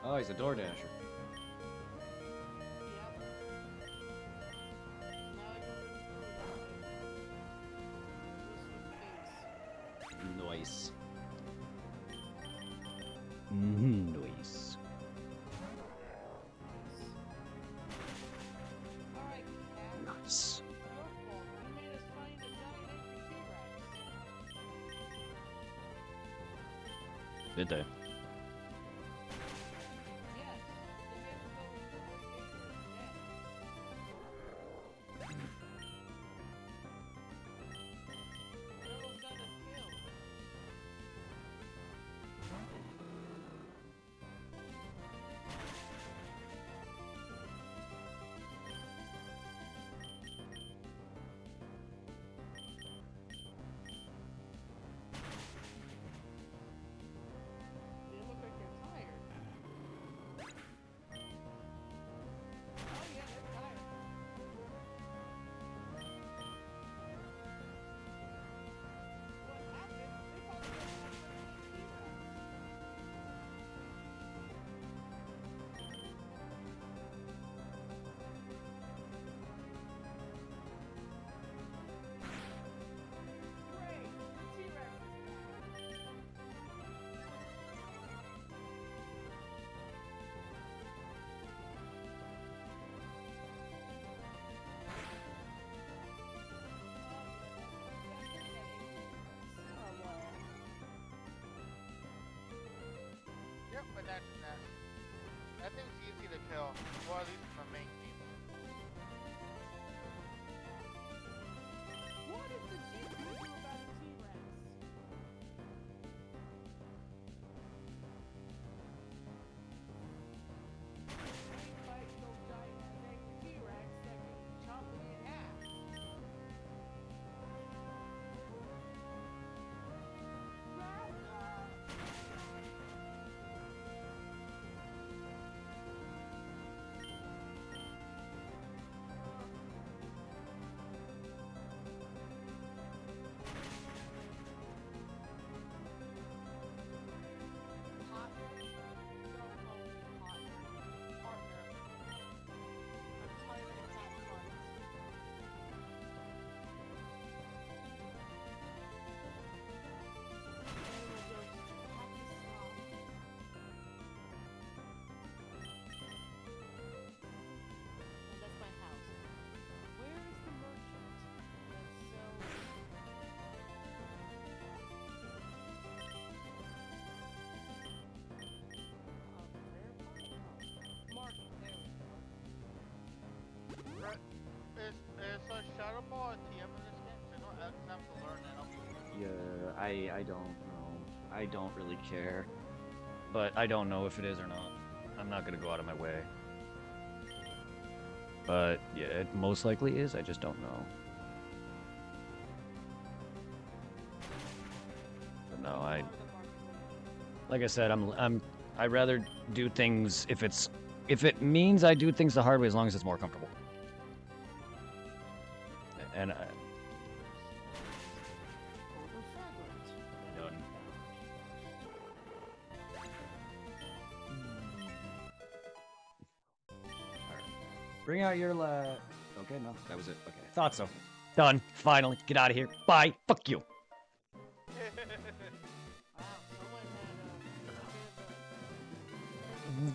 Oh, he's a DoorDasher.
Yep. Now I can put food on it.
Nice. Nice.
Alright, Cat.
Nice.
Your fault. You made us find a giant angry T-Rex.
Did they?
Yes. They made us go into the most dangerous den. They almost got us killed. They look like they're tired. Oh yeah, they're tired. What happened? They thought they were gonna fight the T-Rex. Great, the T-Rex is back.
Yep, but that's that. That thing's easy to kill. Well, at least from the main team.
What is the Chief gonna do about a T-Rex? Ain't fighting no giant ass angry T-Rex that can chop me in half. Partner. Don't call me partner. Partner. I'm tired of cat fights. Animal jokes have to stop. And that's my house. Where is the merchant that sells... Market, there we go.
Right. Is Shadow Ball a TM in this game? 'Cause I know Alex have to learn it.
Yeah, I don't know. I don't really care. But I don't know if it is or not. I'm not gonna go out of my way. But yeah, it most likely is. I just don't know. But no,
Part of the market lady.
like I said, I'd rather do things if it means I do things the hard way as long as it's more comfortable. And done. Bring out your Okay, no, that was it. Okay, thought so. Done. Finally, get out of here. Bye. Fuck you.
Wow, someone had a bit of a strong thing.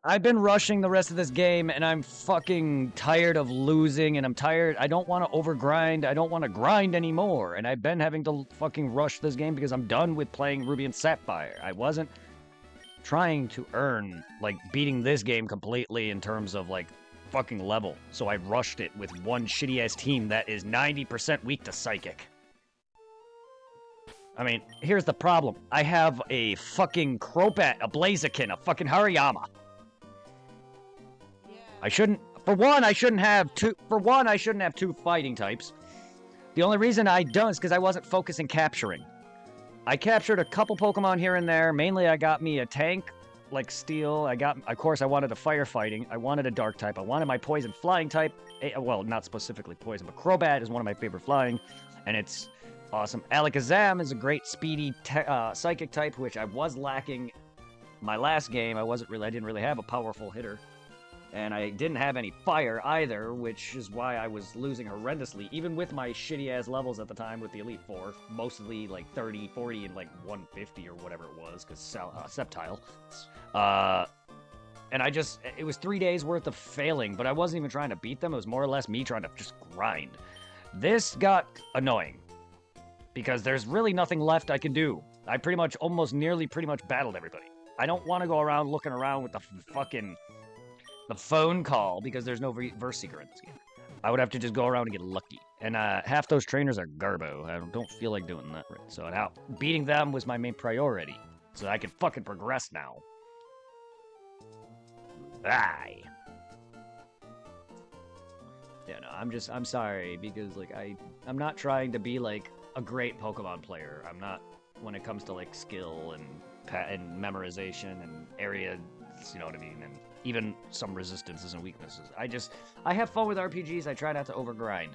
I've been rushing the rest of this game, and I'm fucking tired of losing, and I'm tired. I don't want to overgrind. I don't want to grind anymore, and I've been having to fucking rush this game because I'm done with playing Ruby and Sapphire. I wasn't trying to earn, like, beating this game completely in terms of, like, fucking level, so I rushed it with one shitty-ass team that is 90% weak to Psychic. I mean, here's the problem. I have a fucking Crobat, a Blaziken, a fucking Hariyama.
Yeah.
I shouldn't. For one, I shouldn't have two fighting types. The only reason I don't is because I wasn't focusing capturing. I captured a couple Pokemon here and there. Mainly, I got me a tank, like Steel. Of course, I wanted a firefighting. I wanted a dark type. I wanted my poison flying type. Well, not specifically poison, but Crobat is one of my favorite flying, and it's awesome. Alakazam is a great speedy psychic type, which I was lacking my last game, I didn't really have a powerful hitter. And I didn't have any fire either, which is why I was losing horrendously, even with my shitty-ass levels at the time with the Elite Four, mostly like 30, 40, and like 150 or whatever it was, because Sceptile. And it was 3 days worth of failing, but I wasn't even trying to beat them, it was more or less me trying to just grind. This got annoying, because there's really nothing left I can do. I pretty much battled everybody. I don't want to go around looking around with the phone call, because there's no verse seeker in this game. I would have to just go around and get lucky. And half those trainers are garbo. I don't feel like doing that. Right? So beating them was my main priority. So I can fucking progress now. Aye. Yeah, no, I'm sorry, because like I'm not trying to be like a great Pokemon player. I'm not when it comes to like skill and memorization and area, you know what I mean, and even some resistances and weaknesses. I have fun with RPGs. I try not to overgrind.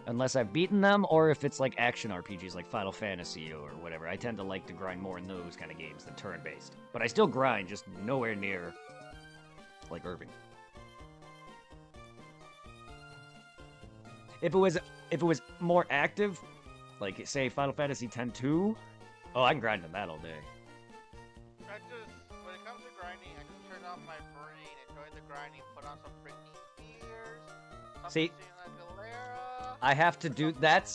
Unless I've beaten them, or if it's like action RPGs like Final Fantasy or whatever. I tend to like to grind more in those kind of games than turn-based. But I still grind, just nowhere near like Irving. If it was more active, like say Final Fantasy X-2, oh, I can grind on that all day.
When it comes to grinding, I just turn off my brain, enjoy the grinding, put on some Britney Spears.
See, I have to do that.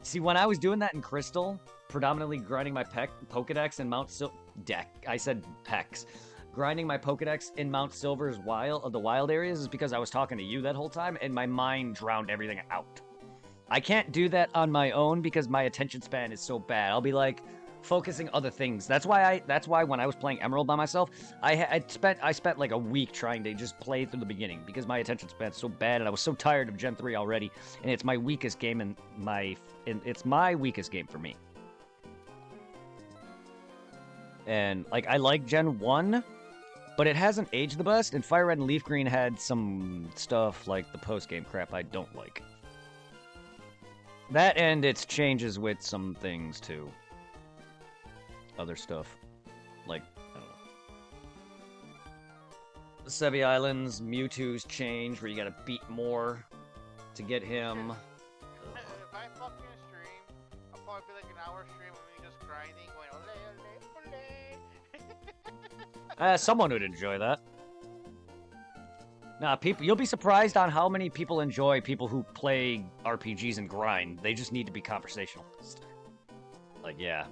See, when I was doing that in Crystal, predominantly grinding my Pokedex and Mount I said Pex. Grinding my Pokedex in Mount Silver's the wild areas is because I was talking to you that whole time, and my mind drowned everything out. I can't do that on my own because my attention span is so bad. I'll be like focusing other things. That's why when I was playing Emerald by myself, I spent like a week trying to just play through the beginning because my attention span's so bad, and I was so tired of Gen 3 already, and it's my weakest game it's my weakest game for me. And like I like Gen 1, but it hasn't aged the best, and Fire Red and Leaf Green had some stuff like the post-game crap I don't like. That and its changes with some things too. Other stuff. Like, I don't know. The Sevi Islands, Mewtwo's change, where you gotta beat more to get him.
If I fucking stream, I'll probably be like an hour stream of me just grinding, going ole, ole, ole.
Someone would enjoy that. Nah, you'll be surprised on how many people enjoy people who play RPGs and grind. They just need to be conversational. Like, yeah.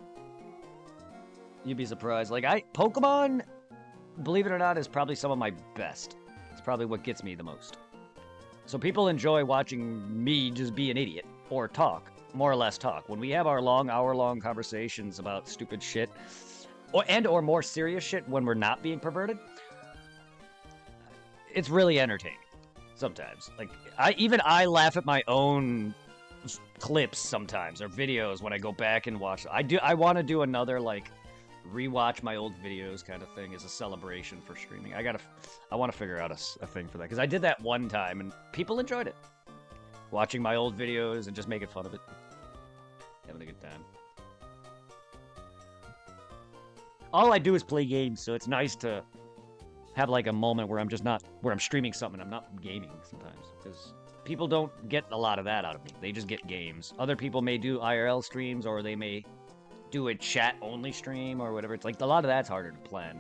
You'd be surprised. Like, Pokemon, believe it or not, is probably some of my best. It's probably what gets me the most. So people enjoy watching me just be an idiot. Or talk. More or less talk. When we have our hour-long conversations about stupid shit, or more serious shit when we're not being perverted, it's really entertaining. Sometimes. Like, I laugh at my own clips sometimes, or videos when I go back and watch. I want to do another, like, rewatch my old videos kind of thing as a celebration for streaming. I want to figure out a thing for that, because I did that one time and people enjoyed it. Watching my old videos and just making fun of it. Having a good time. All I do is play games, so it's nice to have like a moment where I'm streaming something, I'm not gaming sometimes, because people don't get a lot of that out of me. They just get games. Other people may do IRL streams, or they may do a chat-only stream, or whatever. It's like, a lot of that's harder to plan.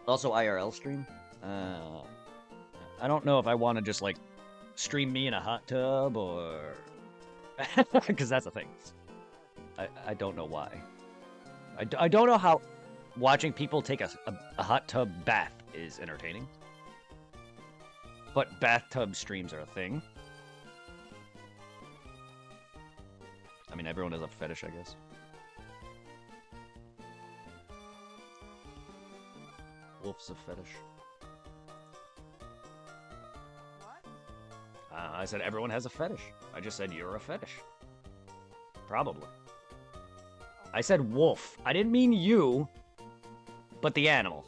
Also, IRL stream. I don't know if I want to just, like, stream me in a hot tub, or... because that's a thing. I don't know why. I don't know how watching people take a hot tub bath is entertaining. But bathtub streams are a thing. I mean, everyone has a fetish, I guess. Wolf's a fetish.
What?
I said everyone has a fetish. I just said you're a fetish. Probably. I said wolf. I didn't mean you, but the animal.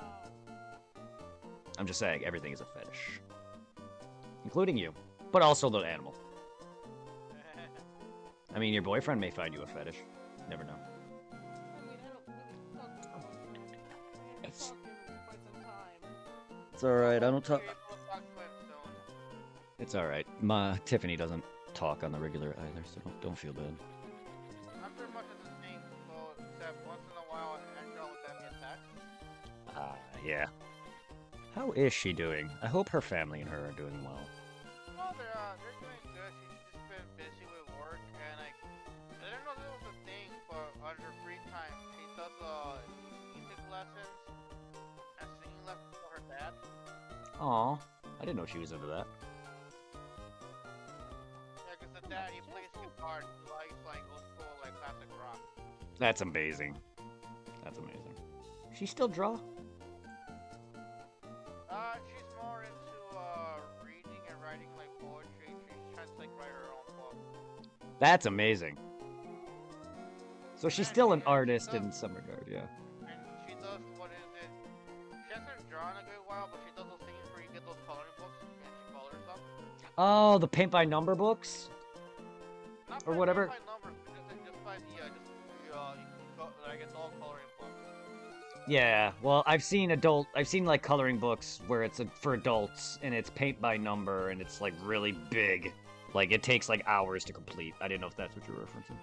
Oh.
I'm just saying everything is a fetish. Including you, but also the animal. I mean, your boyfriend may find you a fetish. Never know.
I mean, I don't really talk to him, man. I haven't talked to him in quite some time.
It's alright, I don't talk.
You're able to talk to him soon.
It's alright. Ma Tiffany doesn't talk on the regular either, so don't feel bad.
I'm pretty much in the same boat, except once in a while Angela will send me a text.
Yeah. How is she doing? I hope her family and her are doing well.
No, they're doing good. She's just been busy with work, and I didn't know this was a thing, but on her free time, she does music lessons and singing lessons for her dad.
Aw, I didn't know she was into that.
Yeah, because the dad, he plays guitar, and he likes like old school, like classic rock.
That's amazing. That's amazing. She still draw?
She's more into reading and writing like poetry. She's trying to like write her own book.
That's amazing. So she's still an artist in some regard, yeah.
And she does, what is it? She hasn't drawn in a good while, but she does those things where you get those coloring books and she colors them.
Oh, the paint by number books?
Not
Or
by
whatever.
By numbers, but just by the like it's all coloring books.
Yeah, well, I've seen like coloring books where it's for adults and it's paint by number and it's like really big. Like it takes like hours to complete. I didn't know if that's what you were referencing.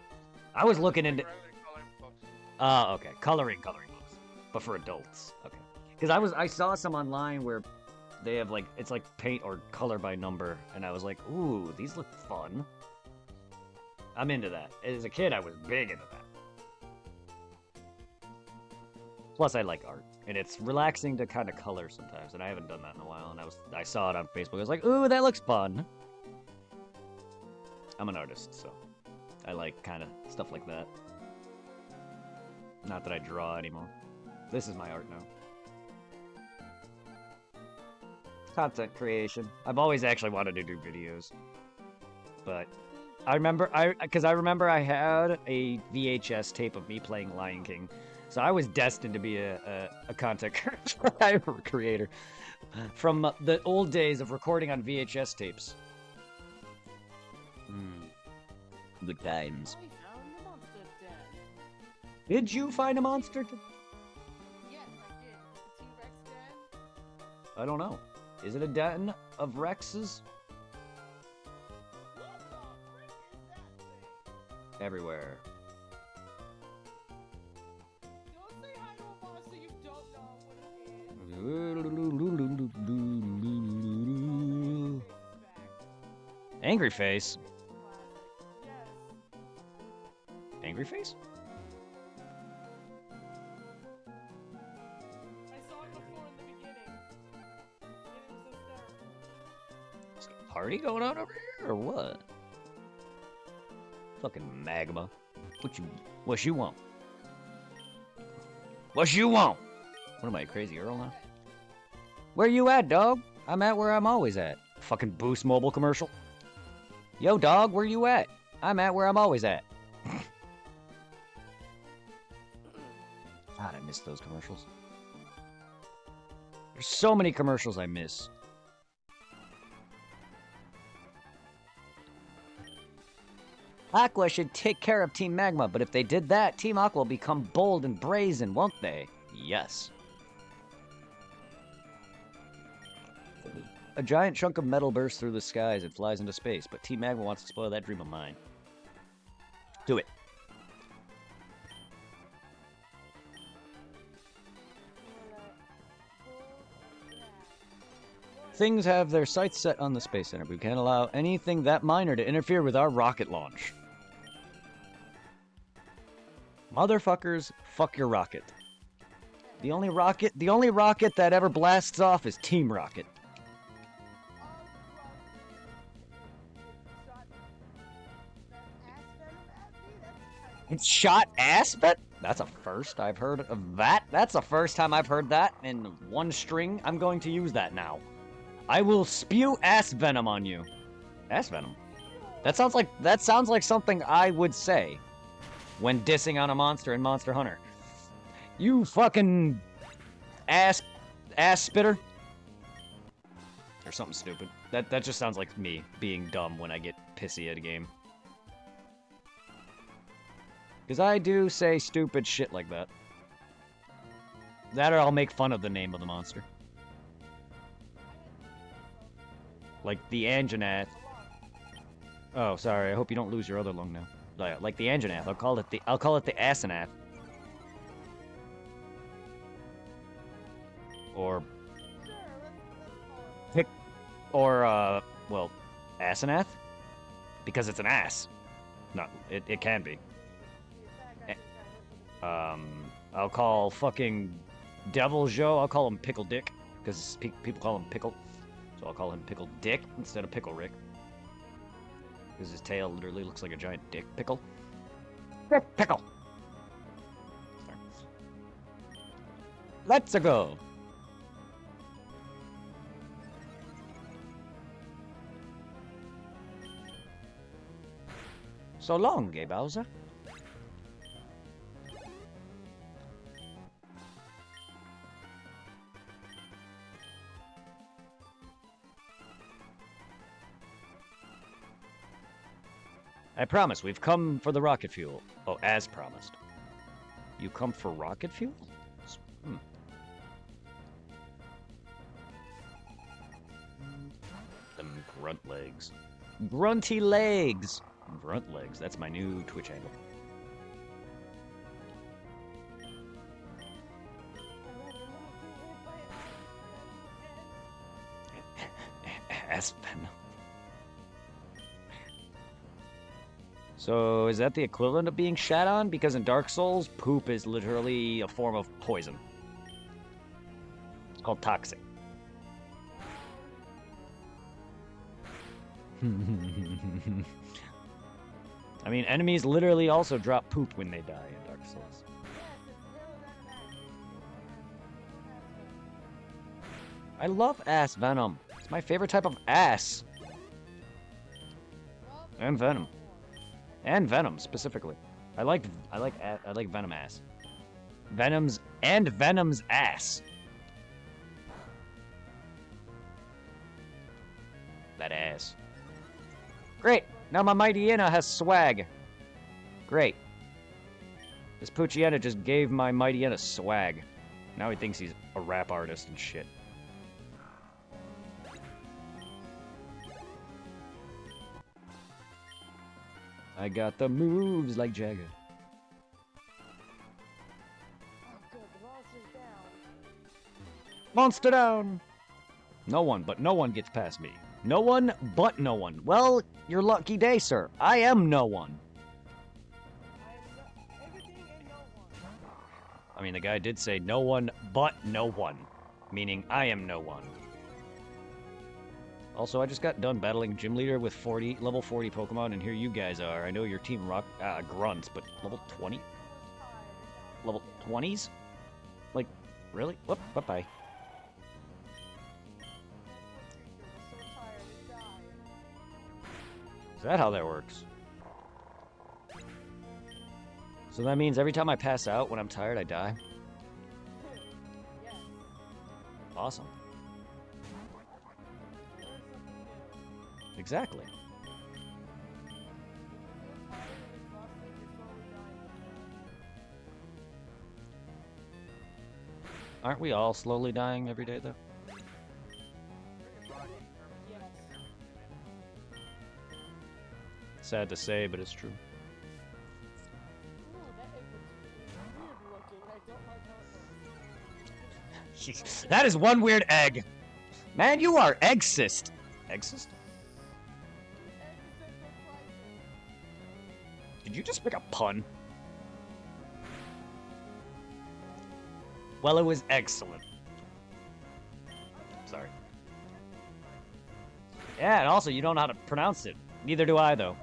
I was looking into.
Regular coloring books.
Okay, coloring books, but for adults. Okay, because I saw some online where they have like it's like paint or color by number, and I was like, ooh, these look fun. I'm into that. As a kid, I was big into that. Plus, I like art, and it's relaxing to kind of color sometimes, and I haven't done that in a while. And I saw it on Facebook. I was like, ooh, that looks fun. I'm an artist, so I like kind of stuff like that. Not that I draw anymore. This is my art now. Content creation. I've always actually wanted to do videos, but I remember I had a VHS tape of me playing Lion King, so I was destined to be a content creator from the old days of recording on VHS tapes. Good times.
I found the monster den.
Did you find a monster?
Yes, I did. The T-Rex den.
I don't know. Is it a den of Rexes?
What the frick is that thing?
Everywhere.
Don't say hi to a monster you don't know what it is.
Angry Face.
Classic. Yes.
Angry Face?
I saw it before in the beginning. And it was hysterical.
Is there a party going on over here or what? Fucking magma. What you want? What you want? What am I, Crazy Earl now? Where you at, dog? I'm at where I'm always at. Fucking Boost Mobile commercial. Yo, dog, where you at? I'm at where I'm always at. God, I miss those commercials. There's so many commercials I miss. Aqua should take care of Team Magma, but if they did that, Team Aqua will become bold and brazen, won't they? Yes. A giant chunk of metal bursts through the skies and flies into space, but Team Magma wants to spoil that dream of mine. Do it. Things have their sights set on the Space Center. We can't allow anything that minor to interfere with our rocket launch. Motherfuckers, fuck your rocket. The only rocket that ever blasts off is Team Rocket. It's shot Aspen? That's a first I've heard of that. That's the first time I've heard that in one string. I'm going to use that now. I will spew ass venom on you. Ass venom? That sounds like something I would say when dissing on a monster in Monster Hunter. You fucking ass spitter? Or something stupid. That just sounds like me being dumb when I get pissy at a game. Because I do say stupid shit like that. That or I'll make fun of the name of the monster. Like the Anjanath. Oh, sorry. I hope you don't lose your other lung now. Like the Anjanath. I'll call it the Asenath. Or
Sure, let's call it.
pick well, Asenath? Because it's an ass. No, it can be. I'll call fucking Devil Joe, I'll call him Pickle Dick, because people call him Pickle. So I'll call him Pickle Dick instead of Pickle Rick. Because his tail literally looks like a giant dick pickle. Pickle! Sorry. Let's go! So long, Gay Bowser. I promise, we've come for the rocket fuel. Oh, as promised. You come for rocket fuel? Hmm. Them grunt legs. Grunty legs! Grunt legs, that's my new Twitch handle. Ass venom. So, is that the equivalent of being shat on? Because in Dark Souls, poop is literally a form of poison. It's called toxic. I mean, enemies literally also drop poop when they die in Dark Souls. I love ass venom. It's my favorite type of ass. And venom. And Venom specifically. I like Venom ass. Venom's ass. That ass. Great. Now my Mightyena has swag. Great. This Poochyena just gave my Mightyena swag. Now he thinks he's a rap artist and shit. I got the moves like Jagger.
Oh, good. The monster's down.
Monster down! No one gets past me. No one but no one. Well, your lucky day, sir. I am no one.
I am everything and no one.
I mean, the guy did say no one but no one. Meaning, I am no one. Also, I just got done battling Gym Leader with level 40 Pokemon, and here you guys are. I know your team grunts, but level 20? Level 20s? Like, really? Whoop, bye-bye. Is that how that works? So that means every time I pass out when I'm tired, I die?
Yes.
Awesome.
Learn something new.
Exactly.
If you feel tired and exhausted, you're slowly dying.
Aren't we all slowly dying every day, though?
Yes.
Sad to say, but it's true.
Ooh, that egg looks weird looking. I don't like how it looks.
That is one weird egg. Man, you are egg-cyst. Egg-cyst?
Existential crisis.
Did you just make a pun? Well, it was excellent. Sorry. Yeah, and also, you don't know how to pronounce it. Neither do I, though.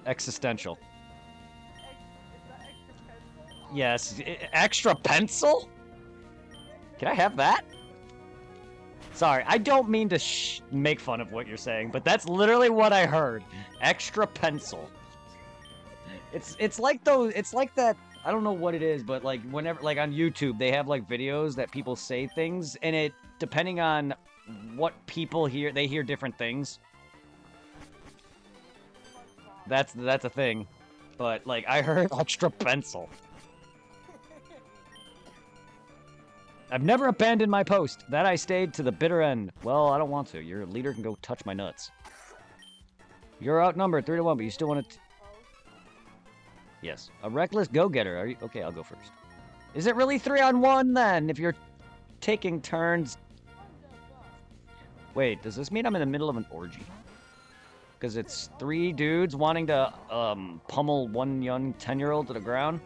Existential.
Is that extra pencil?
Yes. Extra pencil? Can I have that? Sorry, I don't mean to make fun of what you're saying, but that's literally what I heard. Extra pencil. It's like those. It's like that. I don't know what it is, but like whenever, like on YouTube, they have like videos that people say things, and it depending on what people hear, they hear different things. That's a thing. but like I heard extra pencil. I've never abandoned my post. That I stayed to the bitter end. Well, I don't want to. Your leader can go touch my nuts. You're outnumbered 3-1, but you still want to... Yes. A reckless go-getter. Are you... Okay, I'll go first. Is it really 3-on-1 then, if you're taking turns? Wait, does this mean I'm in the middle of an orgy? Because it's 3 dudes wanting to pummel one young 10-year-old to the ground?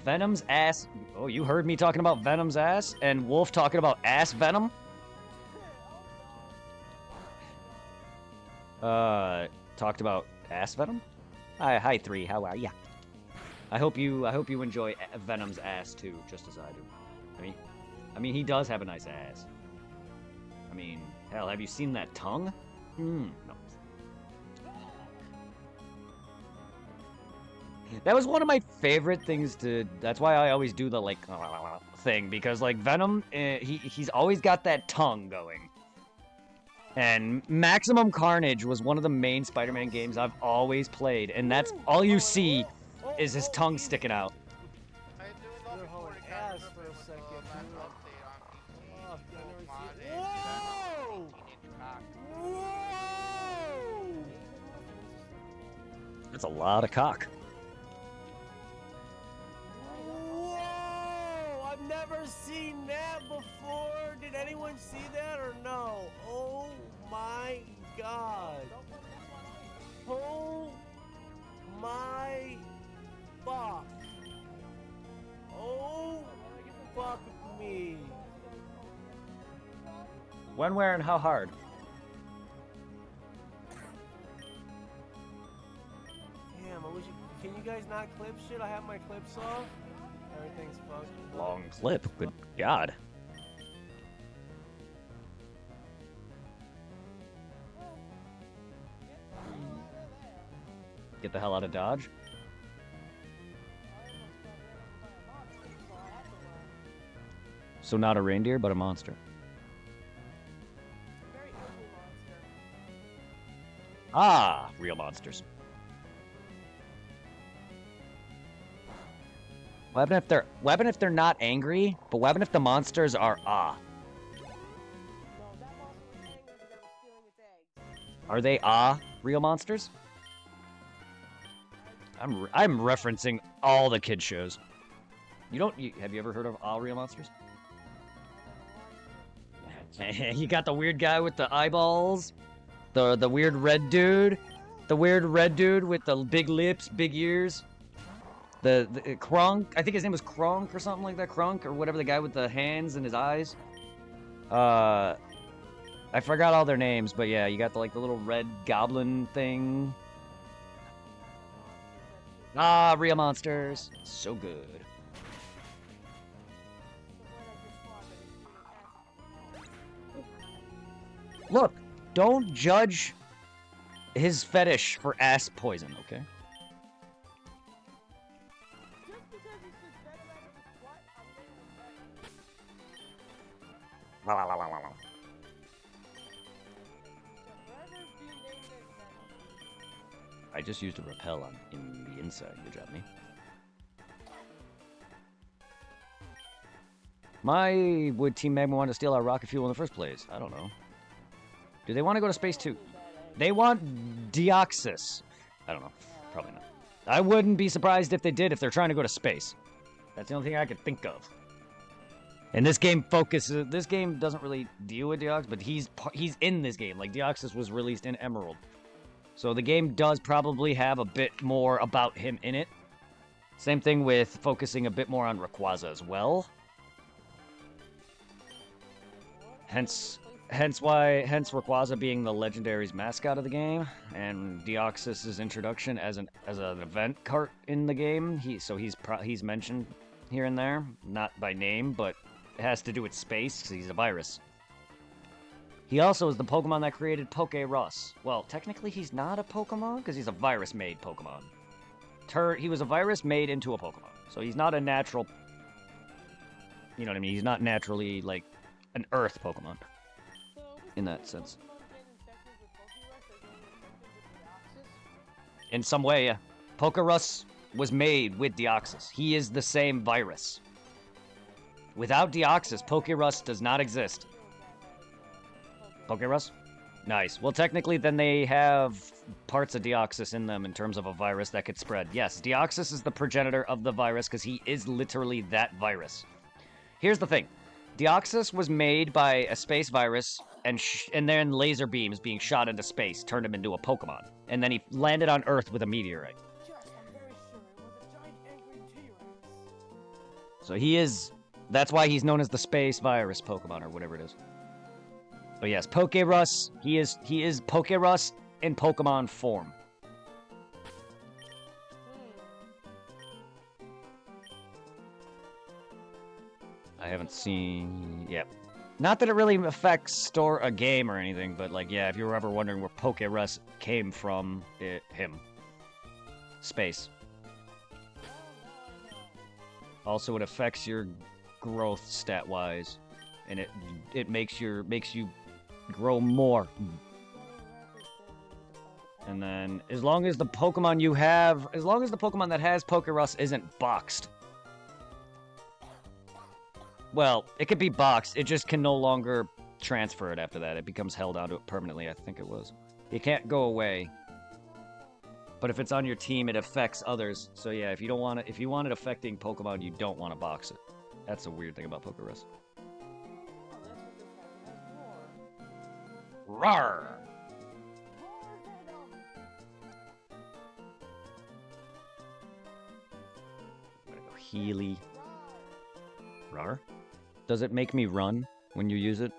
Venom's ass... Oh, you heard me talking about Venom's ass? And Wolf talking about ass Venom? Talked about ass Venom? Hi 3, how are ya? I hope you enjoy Venom's ass too, just as I do. I mean he does have a nice ass. I mean, hell, have you seen that tongue? No. That was one of my favorite things to... That's why I always do the, like, thing. Because, like, Venom, he's always got that tongue going. And Maximum Carnage was one of the main Spider-Man games I've always played. And that's all you see is his tongue sticking out.
I do love
You're
the
hauling
40
ass
characters
for a
with the
second,
last
dude.
update on PC.
Oh, I've never
Mod
seen-
it,
Whoa!
18-inch cock.
Whoa!
That's a lot of cock.
Whoa! I've never seen that before. Did anyone see that or no? Oh my god. Oh my fuck. Oh fuck me.
When, where, and how hard?
Damn, I wish you, can you guys not clip shit? I have my clips off. Everything's fucked.
Long clip. Good God. Get the hell out of Dodge. So not a reindeer, but a monster.
Very ugly monster.
Ah, real monsters. What happen if they're not angry, but what happen if the monsters are
No, that monster was angry because I was stealing its eggs.
Are they real monsters? I'm referencing all the kid shows. Have you ever heard of real monsters? You got the weird guy with the eyeballs, the weird red dude, with the big lips, big ears. The Kronk, I think his name was Kronk or something like that, Kronk or whatever, the guy with the hands and his eyes. I forgot all their names, but yeah, you got the little red goblin thing. Real monsters, so good. Look, don't judge his fetish for ass poison, okay?
Just because he said better at it, what? I'm naming him better.
La, la, la, la, la, la.
Forever be named Venom.
I just used a repel on in the inside. Good job, me. Why would Team Magma want to steal our rocket fuel in the first place? I don't know. Do they want to go to space too? They want Deoxys. I don't know. Probably not. I wouldn't be surprised if they did if they're trying to go to space. That's the only thing I could think of. And this game focuses... This game doesn't really deal with Deoxys, but he's in this game. Like, Deoxys was released in Emerald. So the game does probably have a bit more about him in it. Same thing with focusing a bit more on Rayquaza as well. Hence Rayquaza being the Legendary's mascot of the game, and Deoxys' introduction as an event cart in the game. He's mentioned here and there, not by name, but it has to do with space because he's a virus. He also is the Pokemon that created Poké-Russ. Well, technically he's not a Pokemon because he's a virus-made Pokemon. He was a virus made into a Pokemon, so he's not a natural. You know what I mean? He's not naturally like an Earth Pokemon. In that sense. In some way, yeah. Pokerus was made with Deoxys. He is the same virus. Without Deoxys, Pokerus does not exist. Pokerus? Nice. Well, technically, then they have parts of Deoxys in them in terms of a virus that could spread. Yes, Deoxys is the progenitor of the virus because he is literally that virus. Here's the thing. Deoxys was made by a space virus, and then laser beams being shot into space turned him into a Pokemon. And then he landed on Earth with a meteorite.
Yes, I'm very sure it was a giant angry T-Rex.
So he is... That's why he's known as the space virus Pokemon, or whatever it is. But yes, Pokerus, he is Pokerus in Pokemon form. I haven't seen... Yep. Not that it really affects a game or anything, but like, yeah, if you were ever wondering where Pokerus came from, him. Space. Also, it affects your growth stat-wise, and it makes you grow more. And then, as long as the Pokemon that has Pokerus isn't boxed. Well, it could be boxed, it just can no longer transfer it after that. It becomes held onto it permanently, I think it was. It can't go away. But if it's on your team, it affects others. So yeah, if you want it affecting Pokemon, you don't want to box it. That's a weird thing about Pokerus. Rawr! I'm gonna go Healy. Rawr? Does it make me run when you use it?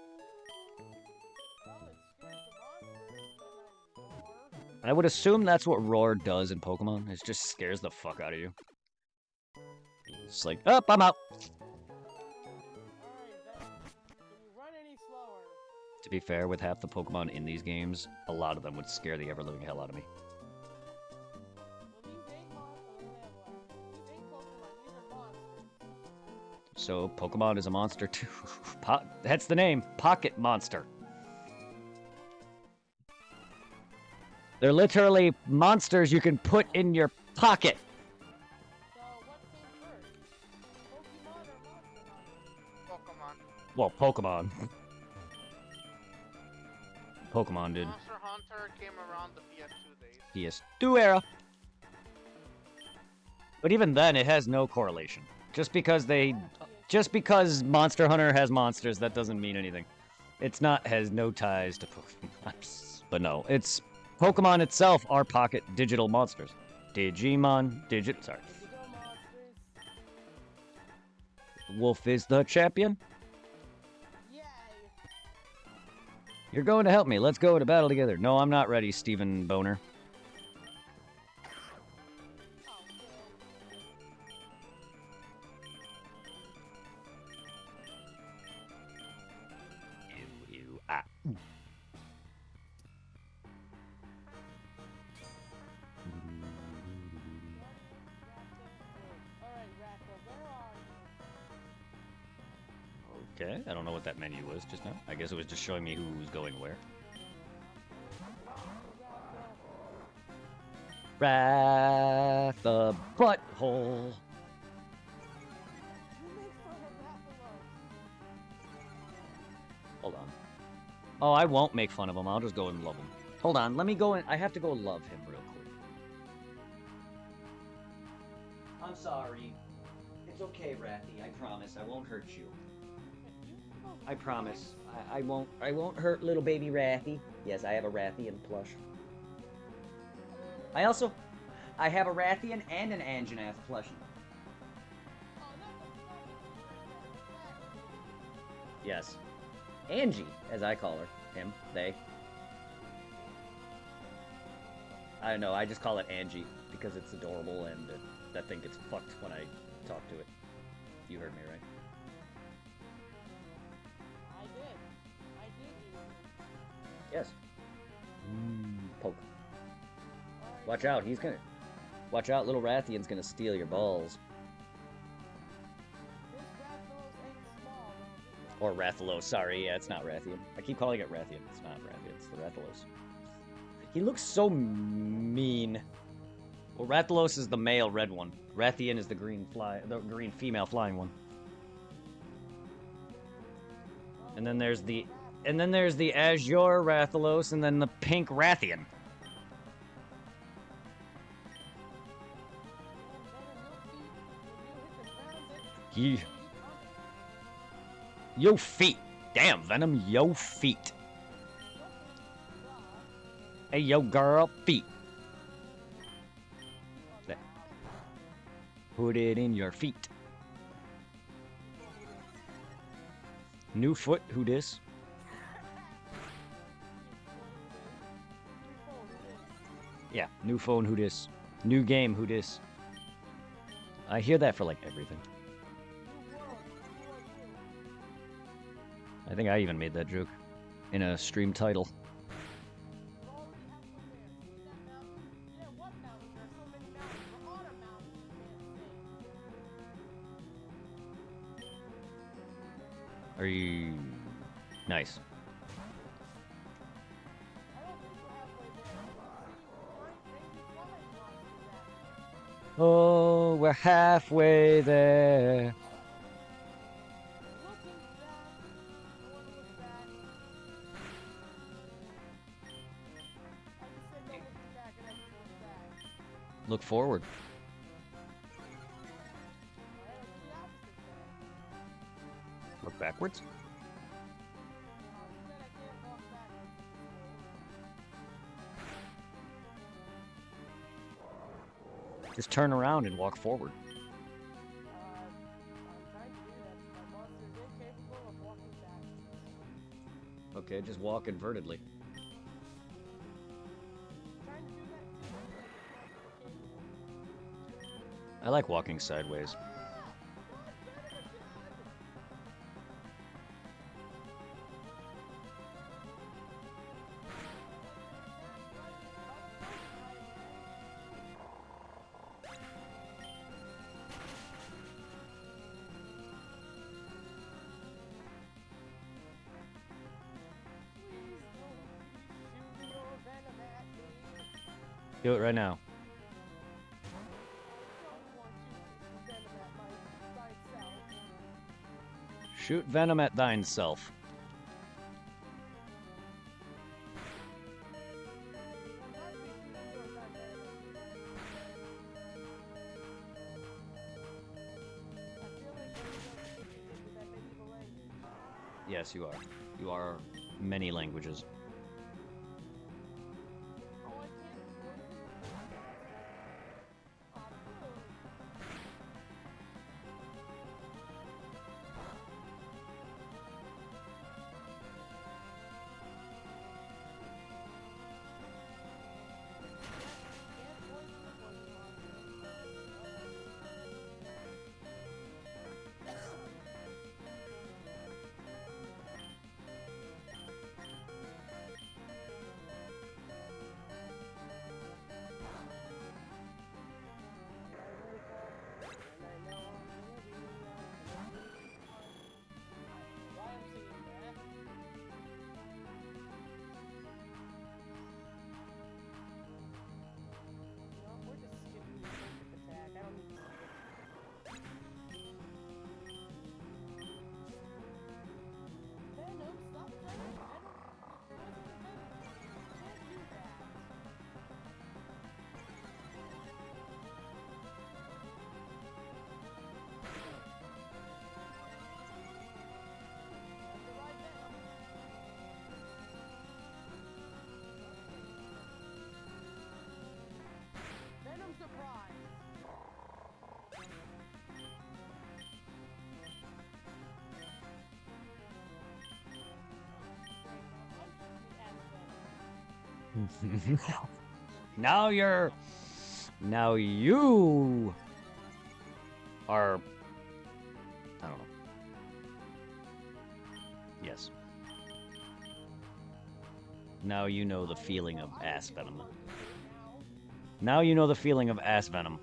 I would assume that's what Roar does in Pokemon. It just scares the fuck out of you. It's like, up, I'm out. To be fair, with half the Pokemon in these games, a lot of them would scare the ever-living hell out of me. So, Pokemon is a monster too. That's the name, Pocket Monster. They're literally monsters you can put in your pocket.
Pokemon.
Well, Pokemon. Pokemon did.
Monster Hunter came around the PS2 days.
PS2 era. But even then, it has no correlation. Just because Monster Hunter has monsters, that doesn't mean anything. Has no ties to Pokemon. But no, it's Pokemon itself are pocket digital monsters. Sorry. Wolf is the champion. You're going to help me. Let's go to battle together. No, I'm not ready, Stephen Boner. Okay, I don't know what that menu was just now. I guess it was just showing me who's going where. Wrath the butthole. Hold on. Oh, I won't make fun of him. I'll just go and love him. Hold on, let me go in. I have to go love him real quick. I'm sorry. It's okay, Wrathy. I promise. I won't hurt you. I promise. I won't hurt little baby Wrathy. Yes, I have a Rathian plush. I have a Rathian and an Anjanath plushie. Yes. Angie, as I call her. Him. They. I don't know, I just call it Angie because it's adorable and that thing gets fucked when I talk to it. You heard me, right?
I did.
Yes. Poke. Watch out, watch out, little Rathian's gonna steal your balls. Or Rathalos, sorry, yeah, it's not Rathian. I keep calling it Rathian, it's not Rathian, it's the Rathalos. He looks so mean. Well, Rathalos is the male red one. Rathian is the green female flying one. And then there's the Azure Rathalos, and then the pink Rathian. Yo feet. Damn, Venom, yo feet. Hey, yo girl, feet. Put it in your feet. New foot, who dis? Yeah, new phone, who dis? New game, who dis? I hear that for like everything. I think I even made that joke in a stream title. Are you nice? Oh, we're halfway there. Look forward. Look backwards. Just turn around and walk forward. Okay, just walk invertedly. I like walking sideways. Do it right now. Shoot venom at thine self. Yes, you are. You are many languages. Now you are, I don't know. Yes. Now you know the feeling of ass venom. Now you know the feeling of ass venom.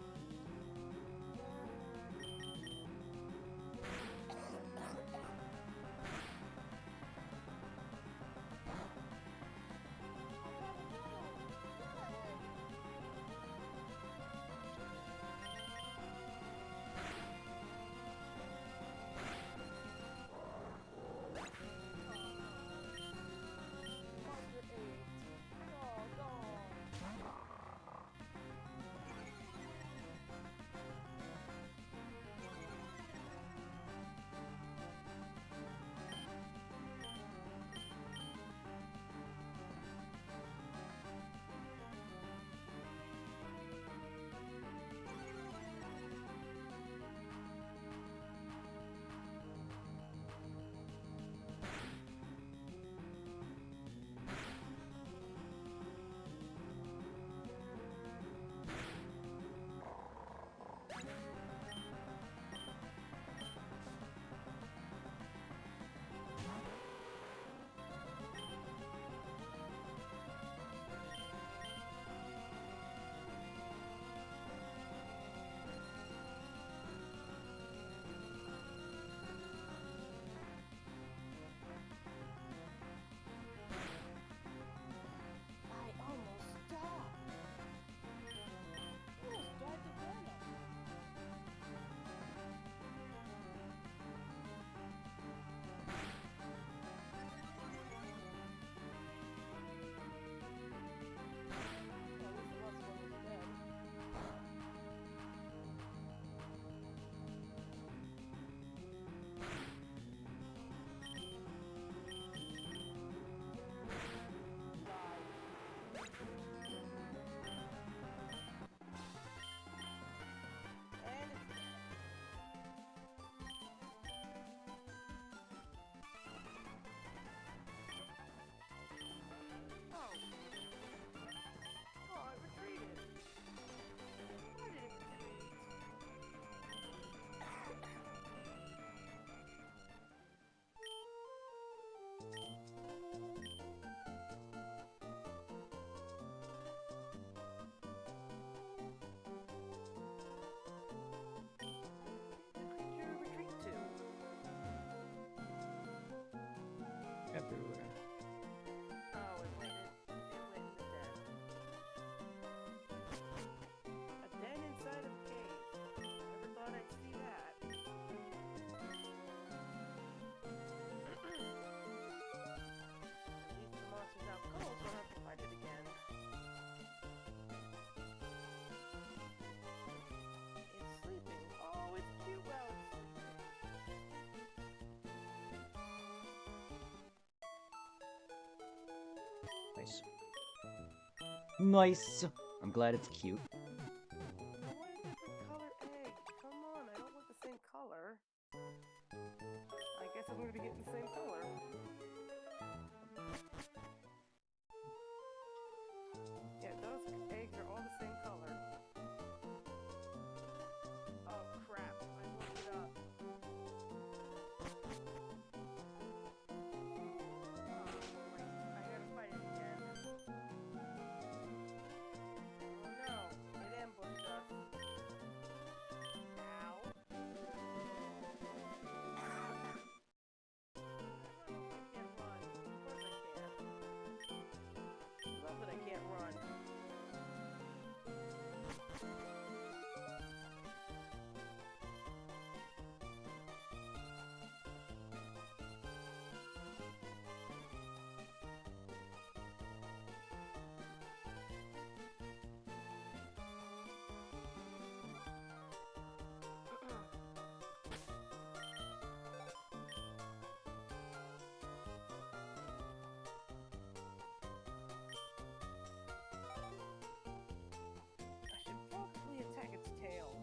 Nice. I'm glad it's cute.
I want a different color egg. Come on, I don't want the same color. I guess I'm gonna be getting the same color. Yeah, those eggs are all the same color. Oh crap, I moved it up. Oh, wait, I gotta fight it again. Oh no, it ambushed us. Ow. I can't run. Of course I can. Love that I can't run. I should probably attack its tail.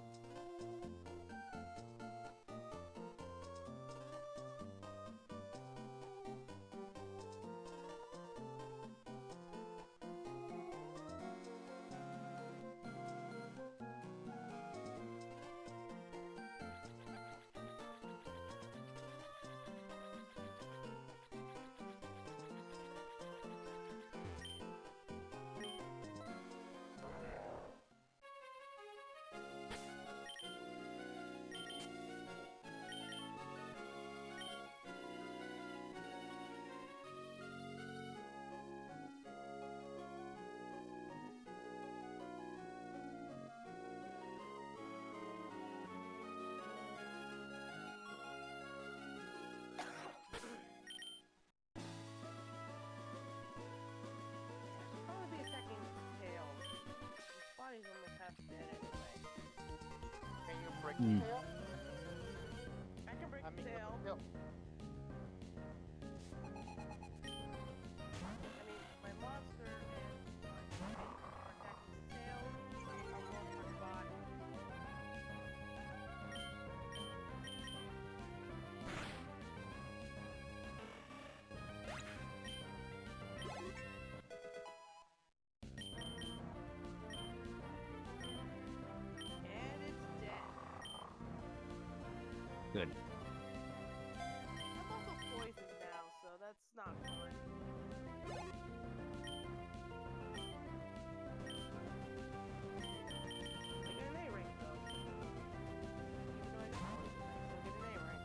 Probably be attacking its tail. Its body's almost half dead anyway.
Can you break
Hmm.
the tail?
I can break
I
the
mean,
tail.
tail.
I mean, my monster and my mate are attacking the tail. I'm going for the body. And it's dead.
Good.
I'm also poisoned now, so that's not fun. I get an A rank though. Even though I got poisoned, I still get an A rank.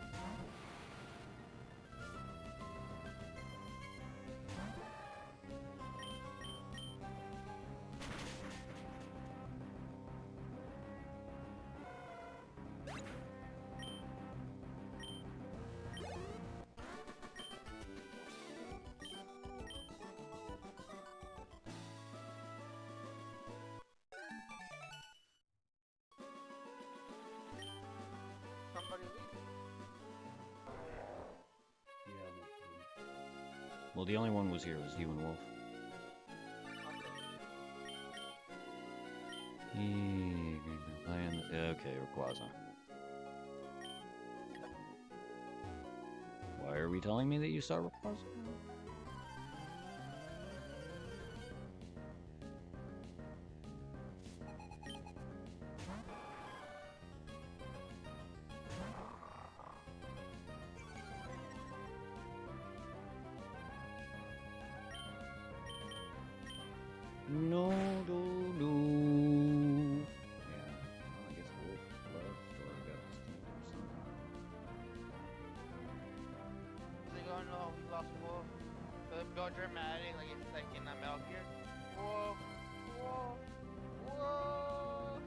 Somebody leave.
Well, the only one was here was you and Wolf. Okay, Rayquaza. Why are we telling me that you saw Rayquaza? No, no, no. Yeah, well, I guess Wolf left or got his team or something.
They go, no, we lost Wolf. So they go dramatic, like it's like in a Metal Gear. Wolf, Wolf, Wolf.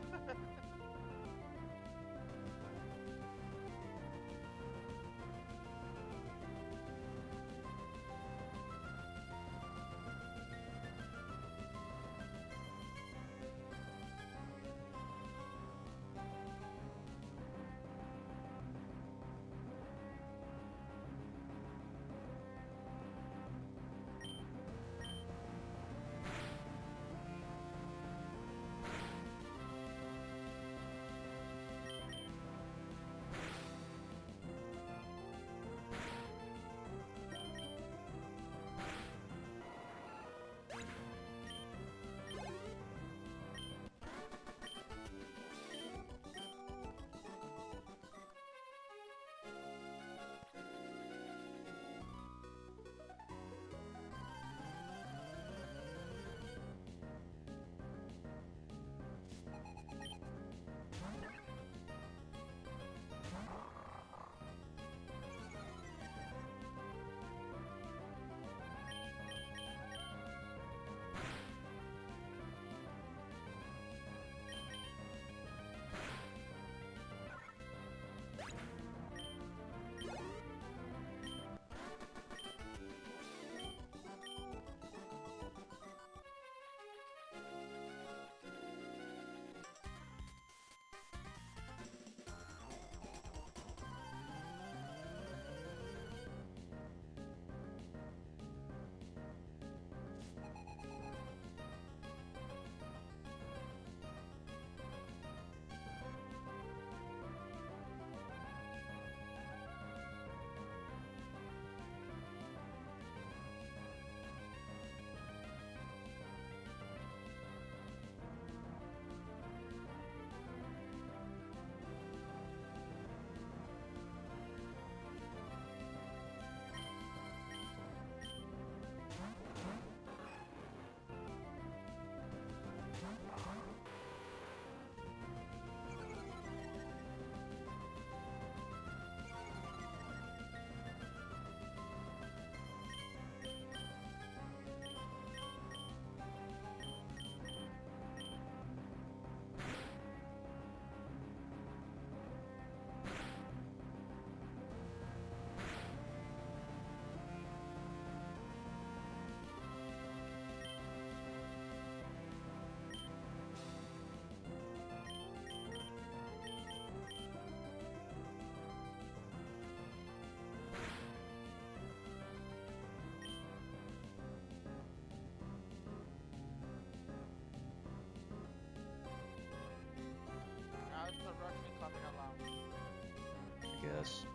guess.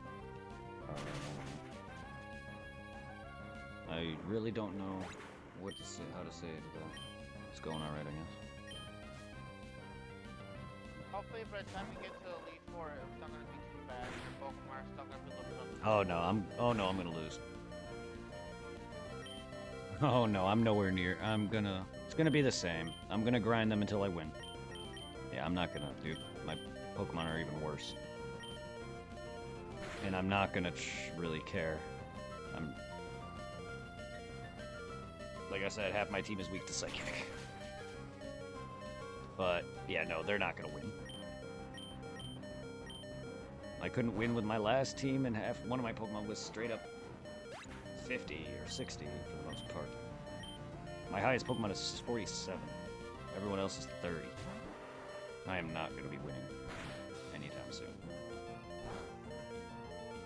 I really don't know what to say, how to say it, but it's going alright, I guess.
Hopefully by the time we get to Elite Four, it's not gonna be too bad. Your Pokemon are still gonna be looking up.
Oh no, I'm gonna lose. Oh no, I'm nowhere near. It's gonna be the same. I'm gonna grind them until I win. Yeah, I'm not gonna, dude. My Pokemon are even worse. And I'm not gonna really care. Like I said, half my team is weak to Psychic. But, yeah, no, they're not gonna win. I couldn't win with my last team, and one of my Pokemon was straight up 50 or 60 for the most part. My highest Pokemon is 47. Everyone else is 30. I am not going to be winning anytime soon.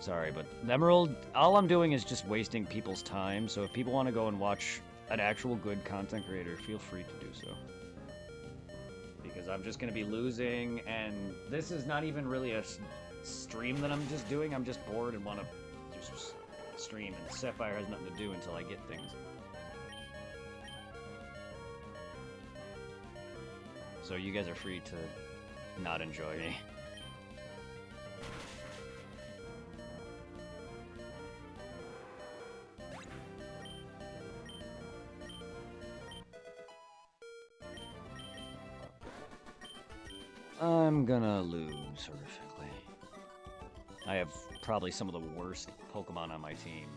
Sorry, but Emerald, all I'm doing is just wasting people's time, so if people want to go and watch an actual good content creator, feel free to do so. Because I'm just going to be losing, and this is not even really a stream that I'm just doing. I'm just bored and want to just stream, and Sapphire has nothing to do until I get things. So you guys are free to not enjoy me. I'm gonna lose horrifically. I have probably some of the worst Pokemon on my team.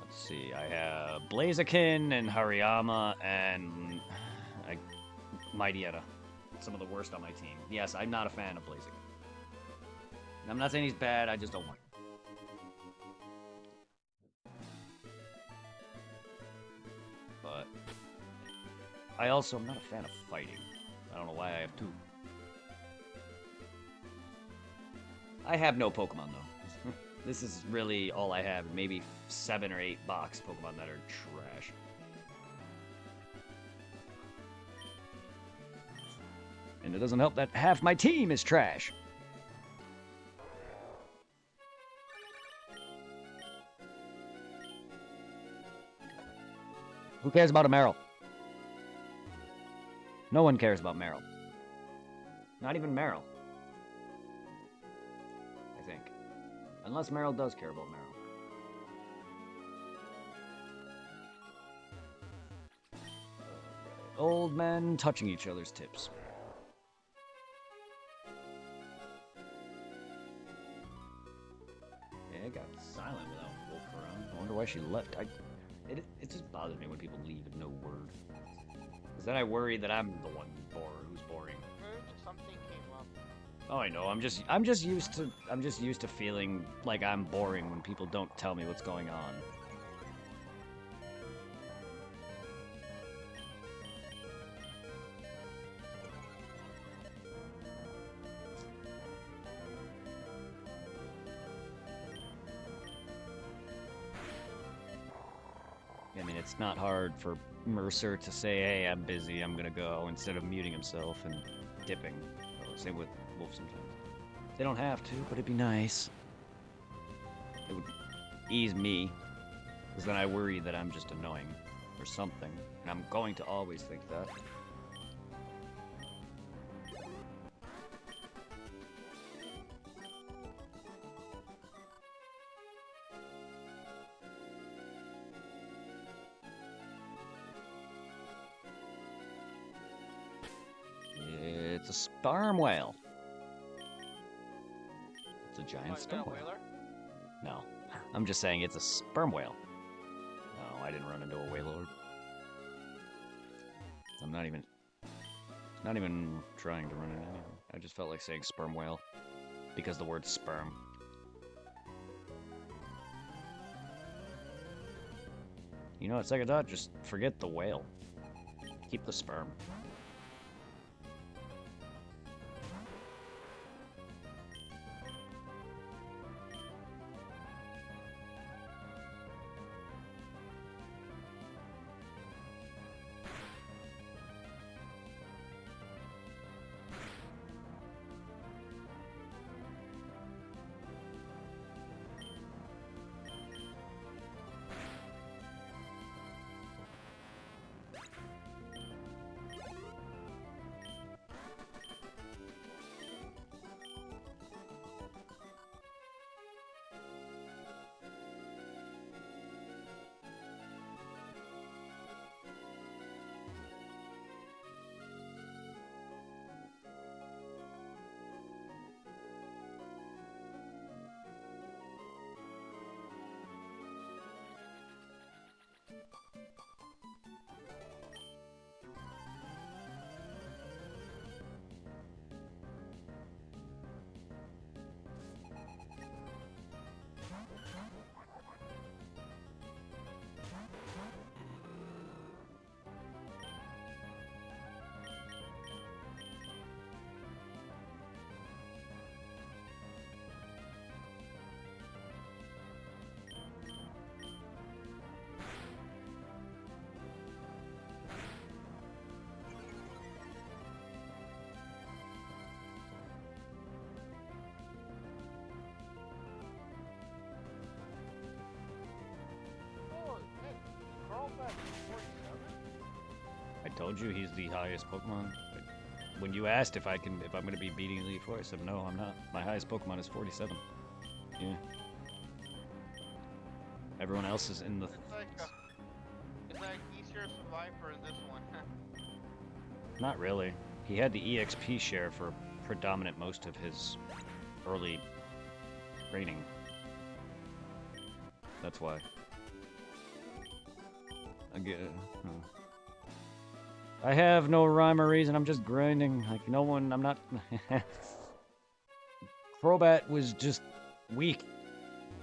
Let's see, I have Blaziken and Hariyama and Mightyetta. Some of the worst on my team. Yes, I'm not a fan of Blaziken. I'm not saying he's bad, I just don't like him. But I also am not a fan of fighting. I don't know why I have two. I have no Pokemon, though. This is really all I have. Maybe 7 or 8 box Pokemon that are trash. And it doesn't help that half my team is trash. Who cares about a Meryl? No one cares about Meryl. Not even Meryl. I think. Unless Meryl does care about Meryl. Old men touching each other's tips. Yeah, it got silent without Wolf around. I wonder why she left. It just bothers me when people leave with no word. Because then I worry that I'm the one who's boring.
Something came up.
Oh, I know. I'm just used to feeling like I'm boring when people don't tell me what's going on. I mean, it's not hard for Mercer to say, hey, I'm busy, I'm gonna go, instead of muting himself and dipping. Same with Wolf sometimes. They don't have to, but it'd be nice. It would ease me, because then I worry that I'm just annoying or something, and I'm going to always think that. It's a sperm whale. It's a giant sperm whale. No, I'm just saying it's a sperm whale. No, I didn't run into a whalelord. I'm not even trying to run into anything. I just felt like saying sperm whale because the word sperm. You know, at second thought, just forget the whale. Keep the sperm. told you he's the highest Pokemon. When you asked if I'm gonna be beating Elite Four, I said no, I'm not. My highest Pokemon is 47. Yeah. Everyone else is in the.
It's like easier Survivor in this one.
Not really. He had the EXP share for predominant most of his early training. That's why. I get it. I have no rhyme or reason. I'm just grinding. Like no one. I'm not. Crobat was just weak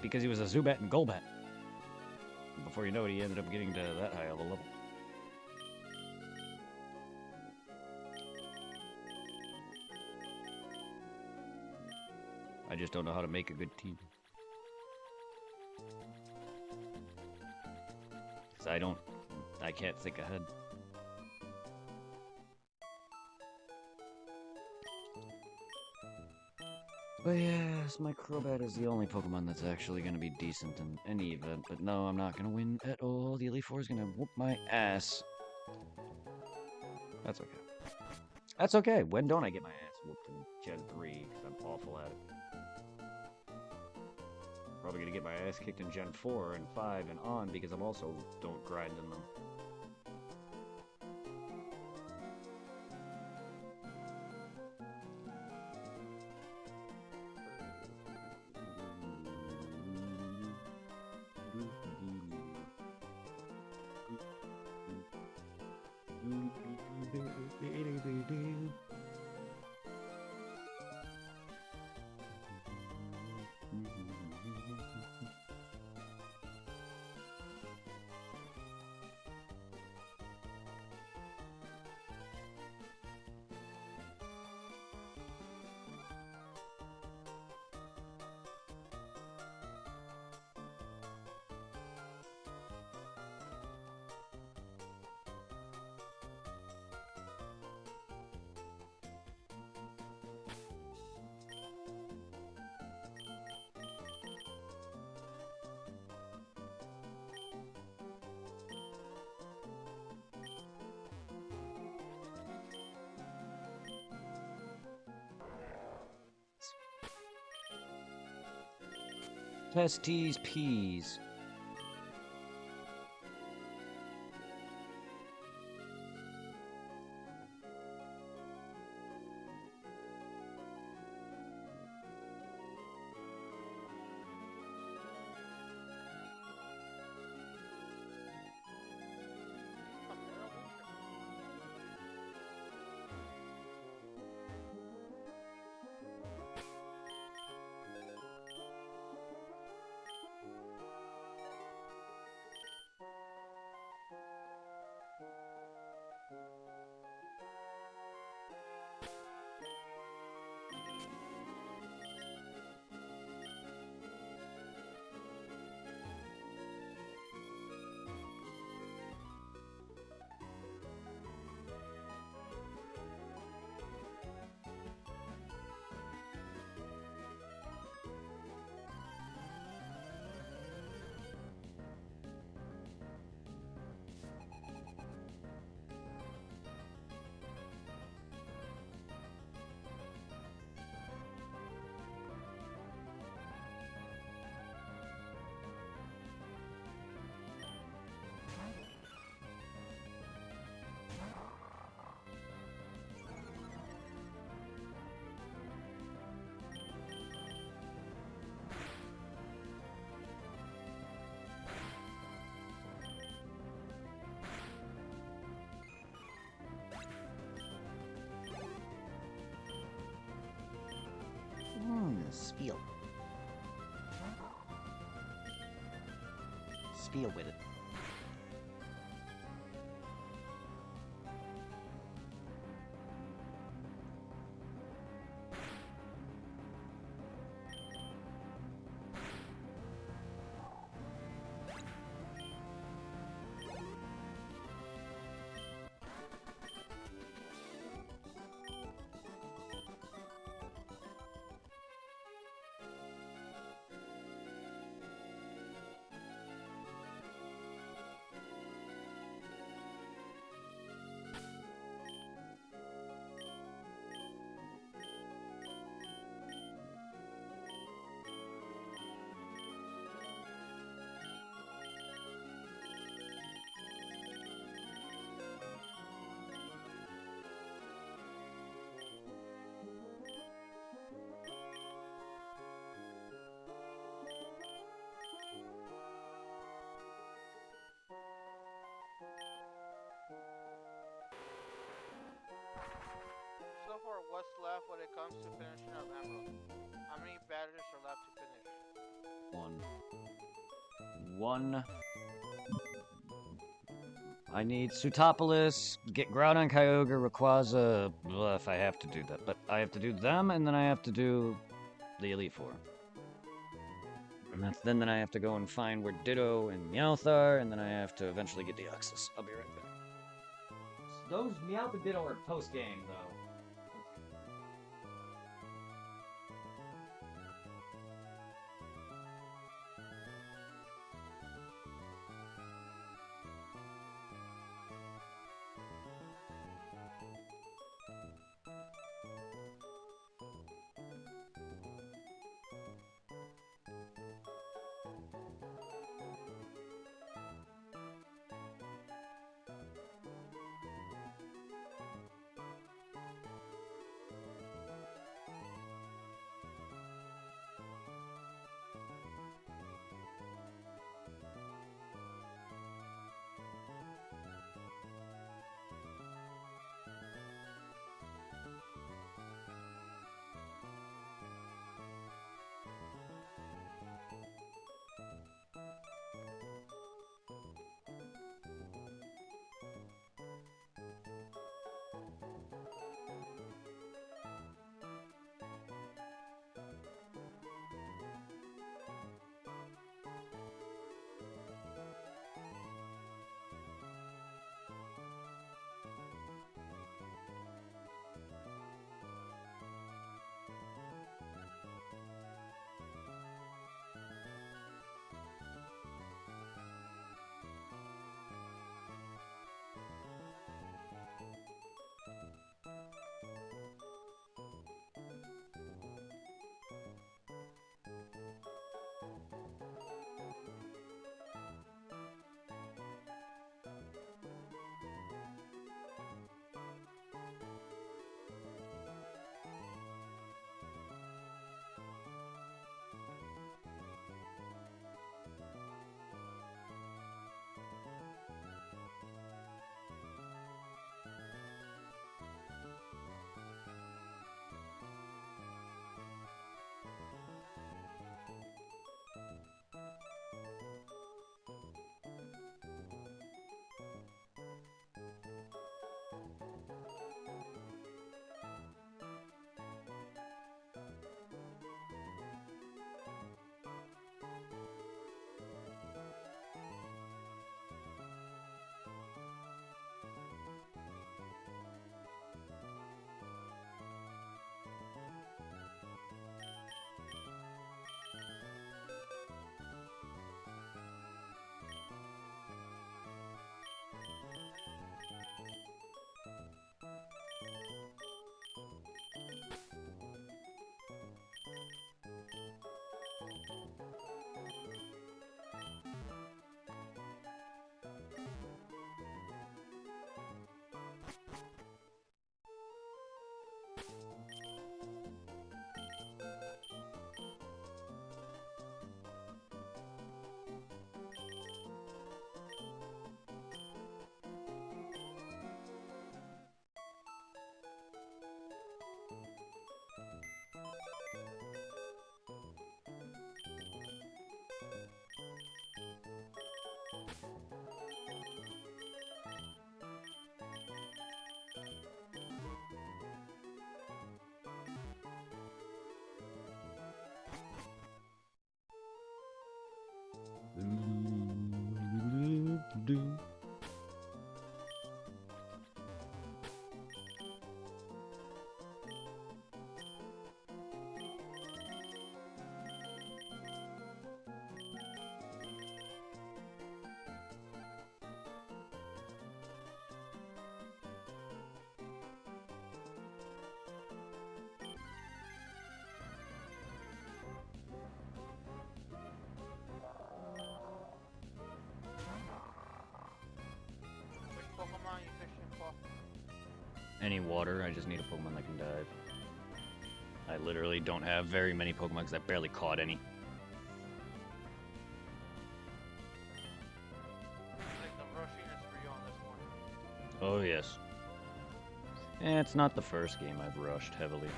because he was a Zubat and Golbat. Before you know it, he ended up getting to that high of a level. I just don't know how to make a good team. Because I can't think ahead. But yes, my Crobat is the only Pokemon that's actually going to be decent in any event. But no, I'm not going to win at all. The Elite Four is going to whoop my ass. That's okay. That's okay. When don't I get my ass whooped in Gen 3? Because I'm awful at it. Probably going to get my ass kicked in Gen 4 and 5 and on because I'm also don't grind in them. Testes peas. Spiel. Spiel with it.
what's left when it comes to finishing up Emerald? How many badges are left to finish?
One. I need Sutopolis, get Groudon, Kyogre, Rayquaza, if I have to do that. But I have to do them, and then I have to do the Elite Four. And then I have to go and find where Ditto and Meowth are, and then I have to eventually get Deoxys. I'll be right back. Those Meowth and Ditto are post-game, though.
Which Pokemon are you fishing for?
Any water, I just need a Pokemon that can dive. I literally don't have very many Pokemon because I barely caught any.
Like the rushing is for you on this one.
Oh yes. It's not the first game I've rushed heavily.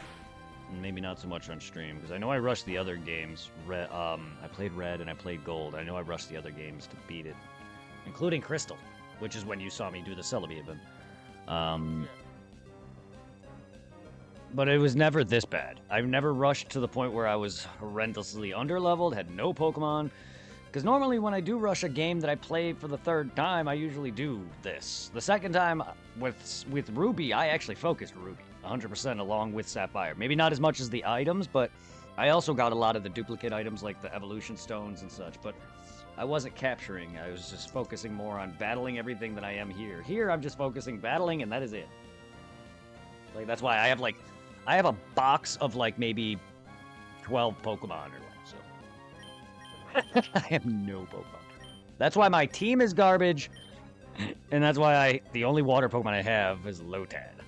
And maybe not so much on stream, because I know I rushed the other games. I played Red and I played Gold. I know I rushed the other games to beat it, including Crystal, which is when you saw me do the Celebi event. But it was never this bad. I've never rushed to the point where I was horrendously underleveled, had no Pokemon. Because normally when I do rush a game that I play for the third time, I usually do this. The second time with Ruby, I actually focused Ruby 100% along with Sapphire. Maybe not as much as the items, but I also got a lot of the duplicate items like the evolution stones and such. But I wasn't capturing. I was just focusing more on battling everything that I am here. Here, I'm just focusing battling, and that is it. Like, that's why I have a box of like maybe 12 Pokemon or so. I have no Pokemon. That's why my team is garbage, and that's why the only water Pokemon I have is Lotad.